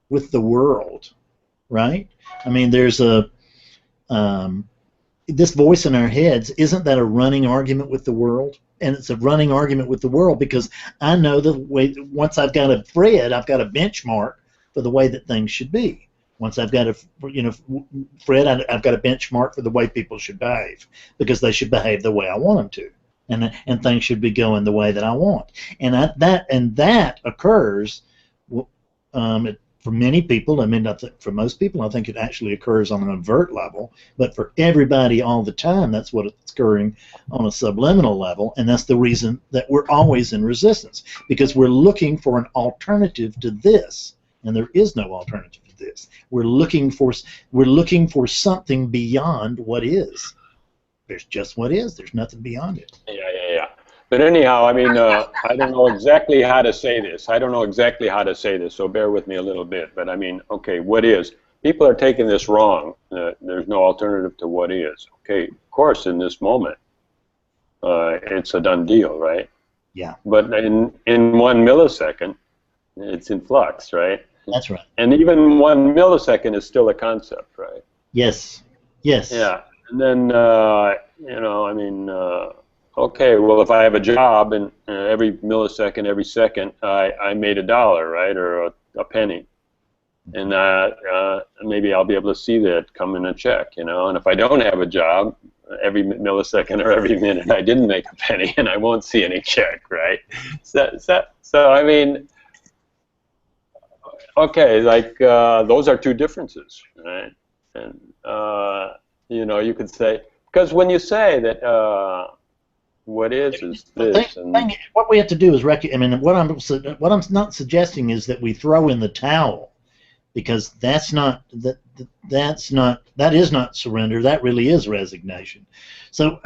with the world, right? I mean, there's this voice in our heads, isn't that a running argument with the world? And it's a running argument with the world because I know the way, once I've got a thread, I've got a benchmark for the way that things should be. Once I've got a, Fred, I've got a benchmark for the way people should behave, because they should behave the way I want them to, and things should be going the way that I want. And that occurs for many people. I mean, for most people, I think it actually occurs on an overt level, but for everybody all the time, that's what it's occurring on a subliminal level, and that's the reason that we're always in resistance, because we're looking for an alternative to this, and there is no alternative to this. We're looking for something beyond what is. There's just what is. There's nothing beyond it. Yeah. But anyhow, I mean, I don't know exactly how to say this. So bear with me a little bit. But I mean, okay, what is? People are taking this wrong. There's no alternative to what is. Okay, of course, in this moment, it's a done deal, right? Yeah. But in 1 millisecond, it's in flux, right? That's right. And even 1 millisecond is still a concept, right? Yes. Yes. Yeah. And then, I mean, okay, well, if I have a job and every millisecond, every second, I made $1, right, or a penny, and maybe I'll be able to see that come in a check, And if I don't have a job, every millisecond or every minute, I didn't make a penny, and I won't see any check, right? So I mean, okay, like those are two differences, right? And you could say, because when you say that what is this, what we have to do is I mean, what I'm not suggesting is that we throw in the towel, because that is not surrender. That really is resignation. So,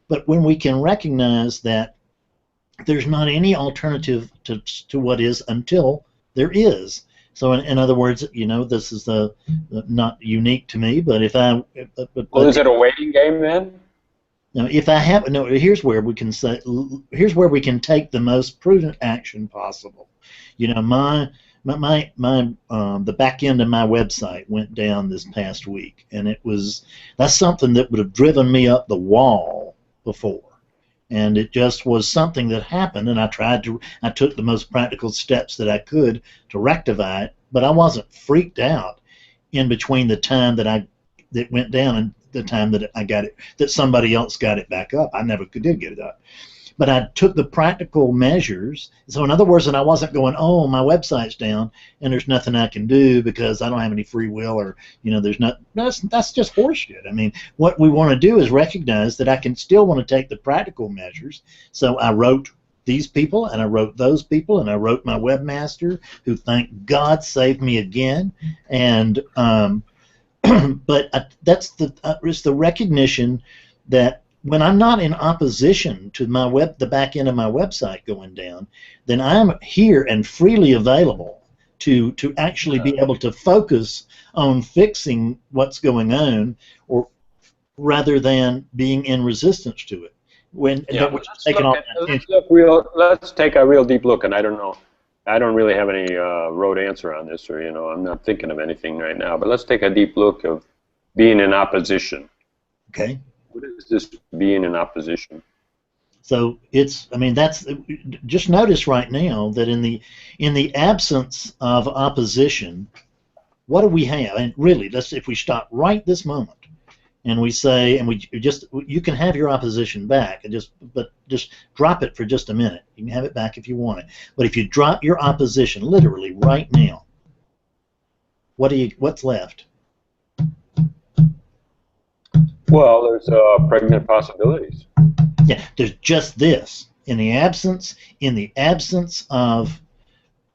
but when we can recognize that there's not any alternative to what is until there is. So in other words, this is not unique to me, but if I... Well, is it a waiting game then? Now, if I have... No, here's where we can take the most prudent action possible. The back end of my website went down this past week, and that's something that would have driven me up the wall before. And it just was something that happened, and I took the most practical steps that I could to rectify it, but I wasn't freaked out in between the time that it went down and the time that I got it, that somebody else got it back up. I never did get it up. But I took the practical measures. So in other words, and I wasn't going, oh, my website's down and there's nothing I can do because I don't have any free will, or there's not. That's just horseshit. I mean, what we want to do is recognize that I can still want to take the practical measures. So I wrote these people, and I wrote those people, and I wrote my webmaster, who, thank God, saved me again. And but it's the recognition that when I'm not in opposition to the back end of my website going down, then I'm here and freely available to actually be able to focus on fixing what's going on, or rather than being in resistance to it. Let's take a real deep look, and I don't know. I don't really have any road answer on this, or I'm not thinking of anything right now. But let's take a deep look of being in opposition. Okay. What is this being in opposition? So it's, I mean, that's, just notice right now that in the absence of opposition, what do we have? And really, let's, if we stop right this moment and we say, and we just, you can have your opposition back, and but just drop it for just a minute. You can have it back if you want it. But if you drop your opposition literally right now, what's left? Well, there's pregnant possibilities. Yeah, there's just this. In the absence of,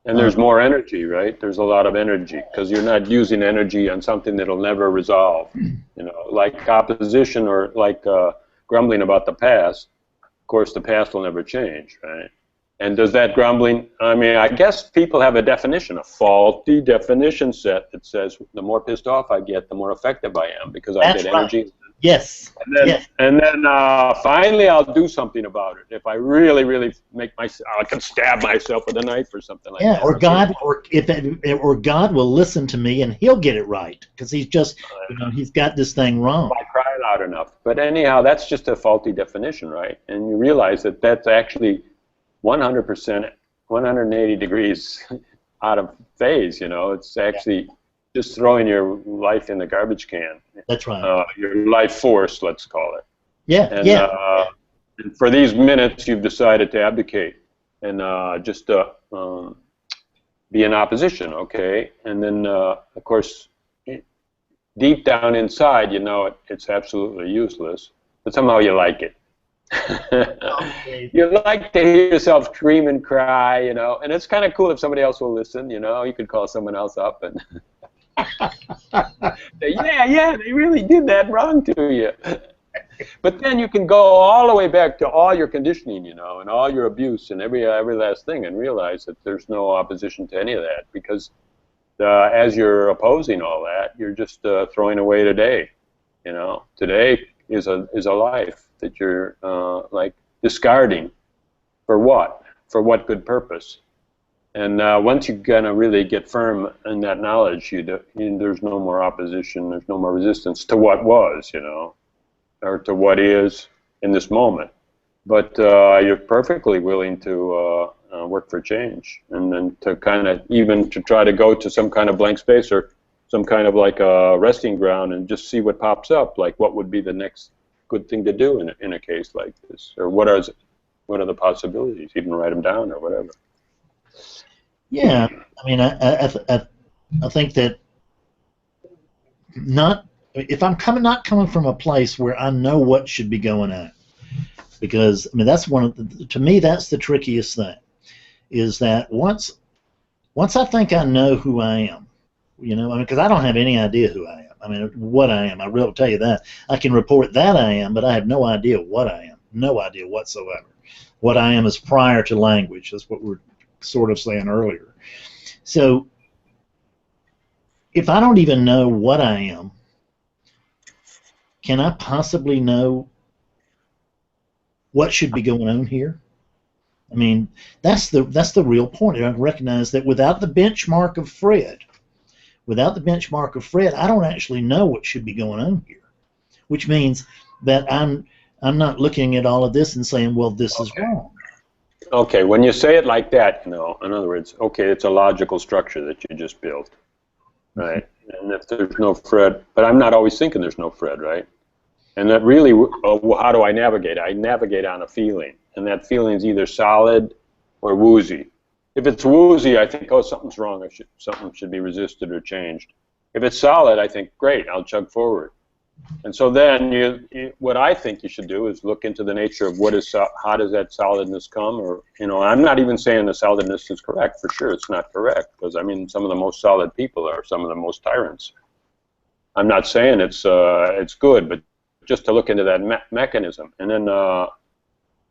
And there's more energy, right? There's a lot of energy because you're not using energy on something that'll never resolve. You know, like opposition or like grumbling about the past. Of course, the past will never change, right? And does that grumbling, I mean, I guess people have a definition, a faulty definition set that says the more pissed off I get, the more effective I am because I get energy. Right. Yes. And then, yes. and then finally I'll do something about it. If I really, really make myself, I can stab myself with a knife or something like that. Or God, or God will listen to me and He'll get it right because He's just, He's got this thing wrong. I cry loud enough. But anyhow, that's just a faulty definition, right? And you realize that that's actually 100%, 180 degrees out of phase. You know, it's actually just throwing your life in the garbage can. That's right. Your life force, let's call it. Yeah, and, and for these minutes, you've decided to abdicate and just be in opposition, okay? And then, of course, deep down inside, you know it's absolutely useless, but somehow you like it. You like to hear yourself scream and cry, you know, and it's kind of cool if somebody else will listen, you know. You could call someone else up and say, yeah, they really did that wrong to you. But then you can go all the way back to all your conditioning, you know, and all your abuse and every last thing, and realize that there's no opposition to any of that, because as you're opposing all that, you're just throwing away today. You know, today is a life that you're like discarding for what? For what good purpose? And once you're gonna really get firm in that knowledge, there's no more opposition, there's no more resistance to what was, you know, or to what is in this moment. But you're perfectly willing to work for change, and then to kind of even to try to go to some kind of blank space or some kind of like a resting ground and just see what pops up, like what would be the next good thing to do in a case like this, or what are the possibilities, even write them down or whatever. Yeah, I mean, I think that if I'm not coming from a place where I know what should be going on, because I mean that's to me that's the trickiest thing, is that once I think I know who I am, you know, I mean, because I don't have any idea who I am. I mean, what I am, I will tell you that. I can report that I am, but I have no idea what I am, no idea whatsoever. What I am is prior to language. That's what we're sort of saying earlier. So if I don't even know what I am, can I possibly know what should be going on here? I mean, that's the real point. I recognize that without the benchmark of Fred, I don't actually know what should be going on here, which means that I'm not looking at all of this and saying, well, this is wrong. Okay, when you say it like that, you know, in other words, okay, it's a logical structure that you just built, right? And if there's no Fred, but I'm not always thinking there's no Fred, right? And that really, how do I navigate? I navigate on a feeling, and that feeling is either solid or woozy. If it's woozy, I think, oh, something's wrong. Something should be resisted or changed. If it's solid, I think, great, I'll chug forward. And so then what I think you should do is look into the nature of how does that solidness come, or, you know, I'm not even saying the solidness is correct. For sure, it's not correct, because I mean, some of the most solid people are some of the most tyrants. I'm not saying it's good, but just to look into that mechanism, and then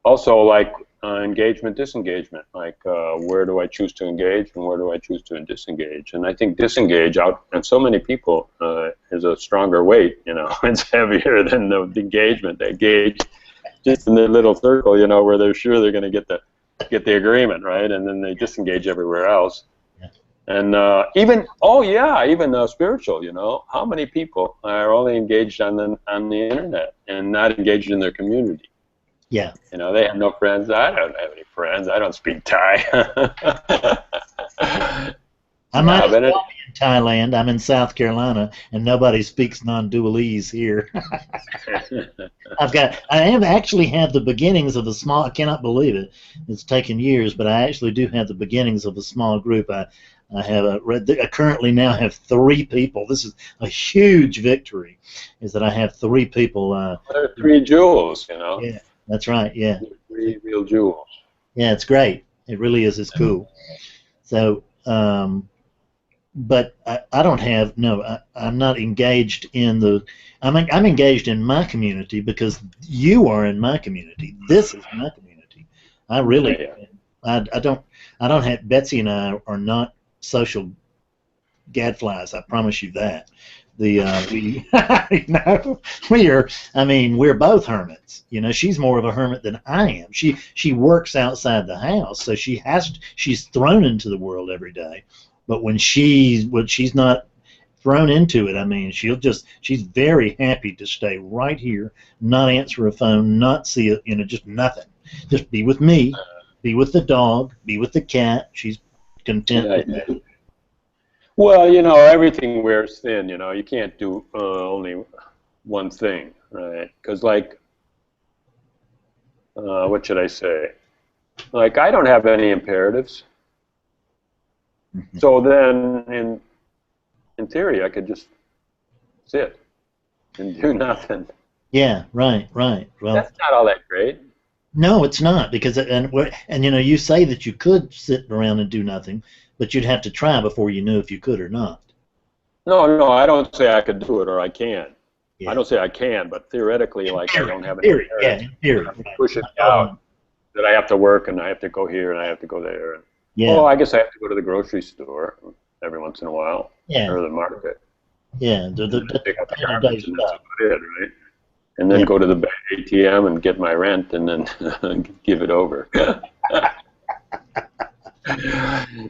also like engagement, disengagement, like where do I choose to engage and where do I choose to disengage? And I think disengage out, and so many people is a stronger weight, you know, it's heavier than the engagement. They engage just in their little circle, you know, where they're sure they're going to get the agreement, right? And then they disengage everywhere else. And even spiritual, you know, how many people are only engaged on the internet and not engaged in their community? Yeah. You know, they have no friends. I don't have any friends. I don't speak Thai. I might Yeah, as but well be in Thailand. I'm in South Carolina, and nobody speaks non-dualese here. I have actually had the beginnings of a small. I cannot believe it. It's taken years, but I actually do have the beginnings of a small group. I have I currently now have 3 people. This is a huge victory. Is that I have 3 people. they're 3 jewels, you know. Yeah, that's right. Yeah, They're 3 real jewels. yeah, it's great. It really is. It's cool. So, but I don't have no. I'm not engaged in the. I'm engaged in my community because you are in my community. This is my community. I really. Yeah. I don't have. Betsy and I are not social gadflies. I promise you that. We we are. I mean, we're both hermits. You know, she's more of a hermit than I am. She works outside the house, so she's thrown into the world every day. But when she's not thrown into it, I mean, she's very happy to stay right here, not answer a phone, not see it, just nothing. Just be with me, be with the dog, be with the cat. She's content with Yeah. that. Well, you know, everything wears thin. You know, you can't do only one thing, right? Because, like, what should I say? Like, I don't have any imperatives. So then, in theory, I could just sit and do nothing. Yeah, right. Well, That's not all that great. no, it's not because you say that you could sit around and do nothing, but you'd have to try before you knew if you could or not. No, I don't say I could do it or I can. Yeah. I don't say I can, but theoretically, like, I don't have any Theory, yeah, imperatives. in theory. Push it out that I have to work and I have to go here and I have to go there. And, Yeah. oh, I guess I have to go to the grocery store every once in a while, Yeah. or the market. Yeah. Pick up the Day-to-day garbage, and that's stuff. about it, right? And then Yeah. go to the ATM and get my rent, and then give it over.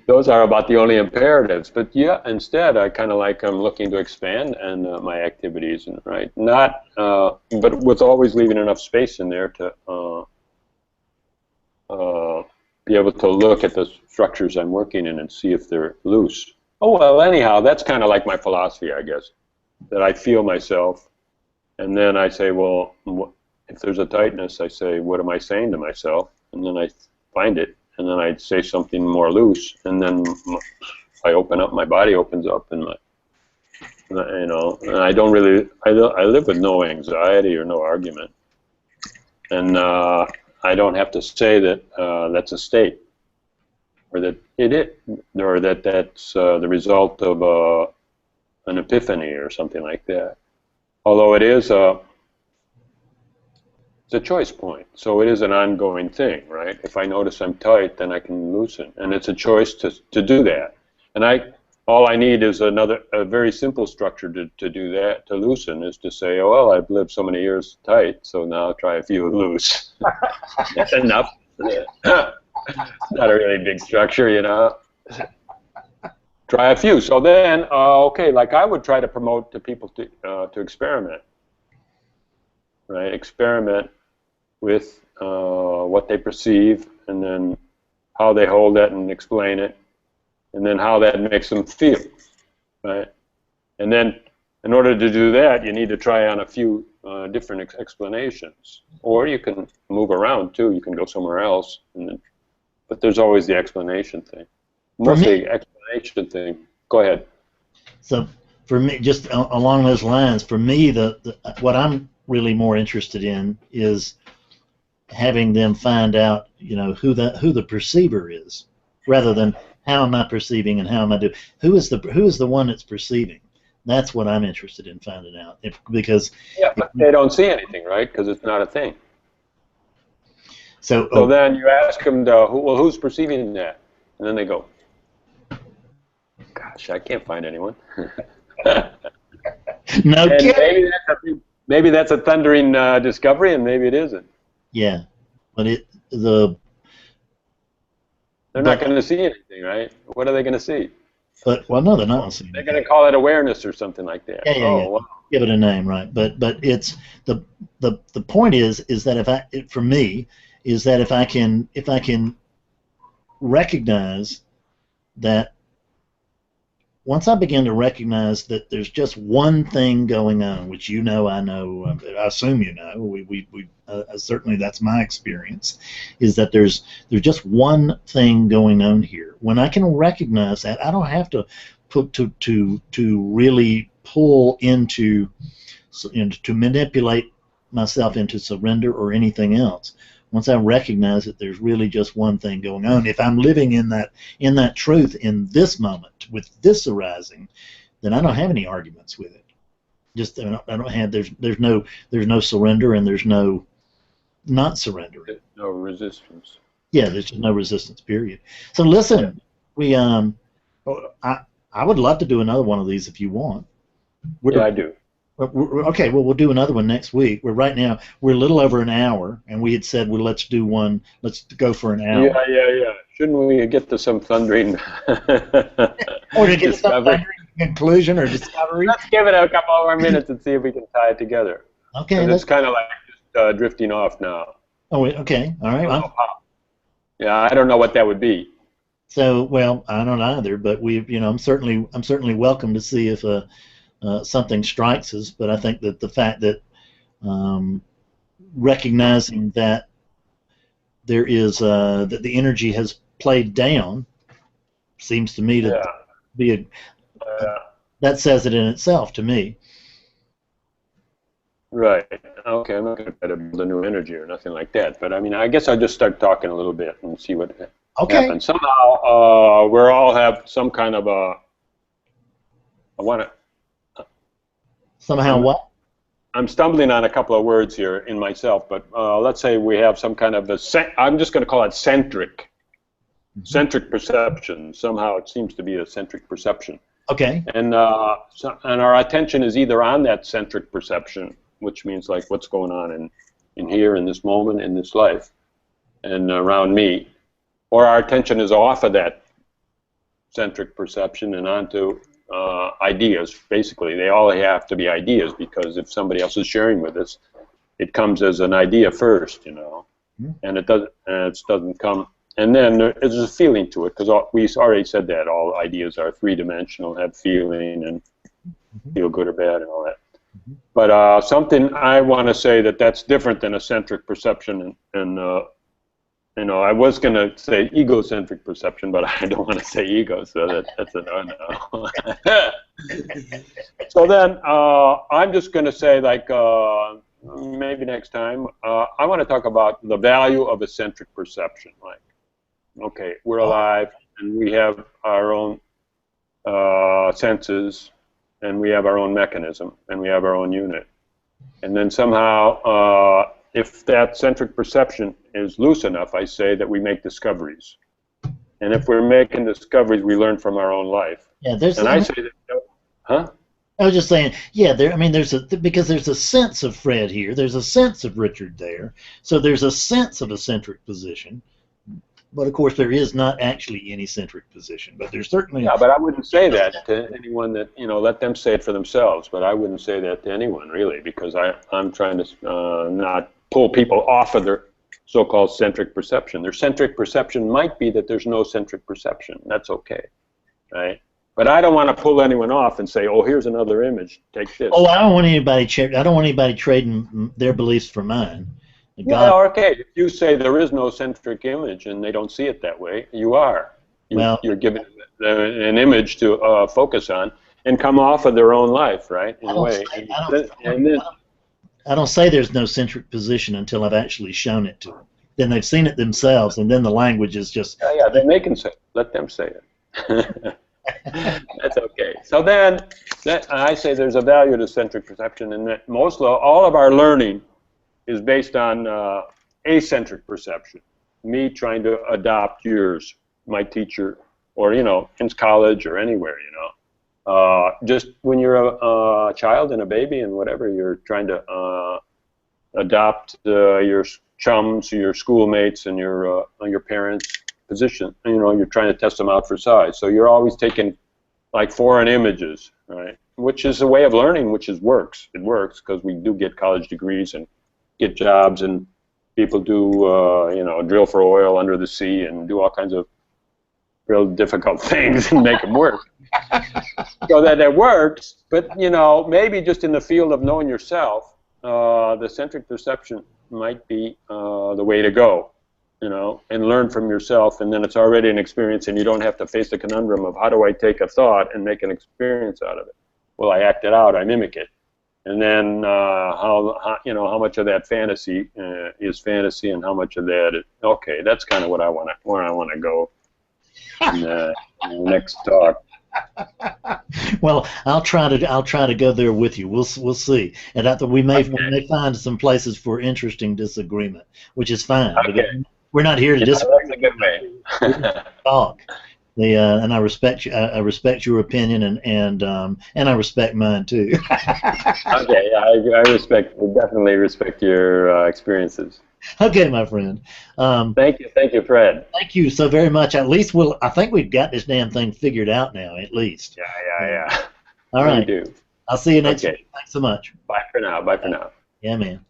Those are about the only imperatives. But yeah, instead, I kind of like I'm looking to expand and my activities, and right, not, but with always leaving enough space in there to be able to look at the structures I'm working in and see if they're loose. Oh well, anyhow, that's kind of like my philosophy, I guess, that I feel myself, and then I say, well, if there's a tightness, I say, what am I saying to myself? And then I find it. And then I'd say something more loose, and then I open up, my body opens up, and and I don't really, I live with no anxiety or no argument, and I don't have to say that that's a state, or that or that that's the result of an epiphany or something like that. Although it is it's a choice point, so it is an ongoing thing, right? If I notice I'm tight, then I can loosen, and it's a choice to do that. And all I need is a very simple structure to do that, to loosen, is to say, oh well, I've lived so many years tight, so now I'll try a few loose. That's enough. Not a really big structure, you know. Try a few. So then, okay, like I would try to promote to people to experiment. Right, experiment with what they perceive, and then how they hold that and explain it, and then how that makes them feel, right? And then, in order to do that, you need to try on a few different explanations, or you can move around too. You can go somewhere else, but there's always the explanation thing. Mostly explanation thing. Go ahead. So for me, just along those lines, for me, what I'm really more interested in is having them find out, who the perceiver is, rather than how am I perceiving and how am I doing. Who is the one that's perceiving? That's what I'm interested in finding out. Because but they don't see anything, right? Because it's not a thing. So then you ask them, who's perceiving that? And then they go, gosh, I can't find anyone. No kidding. Maybe that's a thundering discovery, and maybe it isn't. Yeah, but they're not going to see anything, right? What are they going to see? But well, no, they're not in the same They're universe. going to call it awareness or something like that. Yeah, yeah, yeah. Oh, wow. Give it a name, right? But it's the point is that for me is that if I can recognize that once I begin to recognize that there's just one thing going on, which you know, I know, I assume you know, certainly that's my experience, is that there's just one thing going on here. When I can recognize that, I don't have to put to really pull into to manipulate myself into surrender or anything else. Once I recognize that there's really just one thing going on, if I'm living in that truth in this moment with this arising, then I don't have any arguments with it. Just I don't have there's no surrender and there's no not surrendering. No resistance. Yeah, there's just no resistance. Period. So listen, we I would love to do another one of these if you want. Yeah, I do. Okay, well, we'll do another one next week. Right now we're a little over an hour, and we had said, well, let's do one. Let's go for an hour. Yeah. Shouldn't we get to some thundering or to get some thundering conclusion or discovery? Let's give it a couple more minutes and see if we can tie it together. Okay. It's kind of like just drifting off now. Oh, okay. All right. Yeah, I don't know what that would be. So, well, I don't either, but I'm certainly welcome to see if something strikes us. But I think that the fact that recognizing that there is that the energy has played down seems to me to be that says it in itself to me. Right. Okay. I'm not going to try to build a new energy or nothing like that. But I mean, I guess I'll just start talking a little bit and see what happens. Somehow, we all have some kind of a. I want to. Somehow what? I'm stumbling on a couple of words here in myself, but let's say we have some kind of I'm just going to call it centric perception. Somehow it seems to be a centric perception. Okay. And our attention is either on that centric perception, which means like what's going on in here, in this moment, in this life, and around me, or our attention is off of that centric perception and onto ideas. Basically, they all have to be ideas, because if somebody else is sharing with us, it comes as an idea first, and it doesn't come, and then there's a feeling to it, because we already said that all ideas are three-dimensional, have feeling, and feel good or bad and all that. But something I want to say that's different than a centric perception, and I was going to say egocentric perception, but I don't want to say ego, so that's a no-no. So then I'm just going to say, like, maybe next time, I want to talk about the value of a centric perception. Like, okay, we're alive, and we have our own senses, and we have our own mechanism, and we have our own unit. And then somehow, if that centric perception is loose enough, I say that we make discoveries. And if we're making discoveries, we learn from our own life. Yeah, I say that, huh? I was just saying, yeah, because there's a sense of Fred here, there's a sense of Richard there, so there's a sense of a centric position. But of course, there is not actually any centric position. But there's certainly. Yeah, but I wouldn't say that to anyone that, let them say it for themselves. But I wouldn't say that to anyone, really, because I'm trying to not pull people off of their so-called centric perception. Their centric perception might be that there's no centric perception. That's okay, right? But I don't want to pull anyone off and say, oh, here's another image. Take this. Oh, I don't want anybody trading their beliefs for mine. Yeah, okay. If you say there is no centric image and they don't see it that way, you are. You're giving them an image to focus on and come off of their own life, right? In a way. I don't say there's no centric position until I've actually shown it to them. Then they've seen it themselves, and then the language is just. Yeah, then they can say it. Let them say it. That's okay. So then, I say there's a value to centric perception, and that all of our learning is based on acentric perception. Me trying to adopt yours, my teacher, or in college or anywhere, just when you're a child and a baby and whatever, you're trying to adopt your chums, your schoolmates, and your parents' position. You're trying to test them out for size. So you're always taking like foreign images, right? Which is a way of learning, which works. It works because we do get college degrees and get jobs, and people do, drill for oil under the sea and do all kinds of real difficult things and make them work. So that works, but maybe just in the field of knowing yourself, the centric perception might be the way to go, and learn from yourself, and then it's already an experience, and you don't have to face the conundrum of how do I take a thought and make an experience out of it. Well, I act it out, I mimic it, and then how much of that fantasy is fantasy, and how much of that is okay. That's kind of where I want to go in the next talk. Well, I'll try to go there with you. We'll see, and we may find some places for interesting disagreement, which is fine. Okay. We're not here to disagree. That's a good way. Talk. And I respect you. I respect your opinion, and I respect mine too. Okay, I definitely respect your experiences. Okay, my friend. Thank you, Fred. Thank you so very much. At least I think we've got this damn thing figured out now. At least. Yeah. All right. We do. I'll see you next week. Thanks so much. Bye for now. Yeah, man.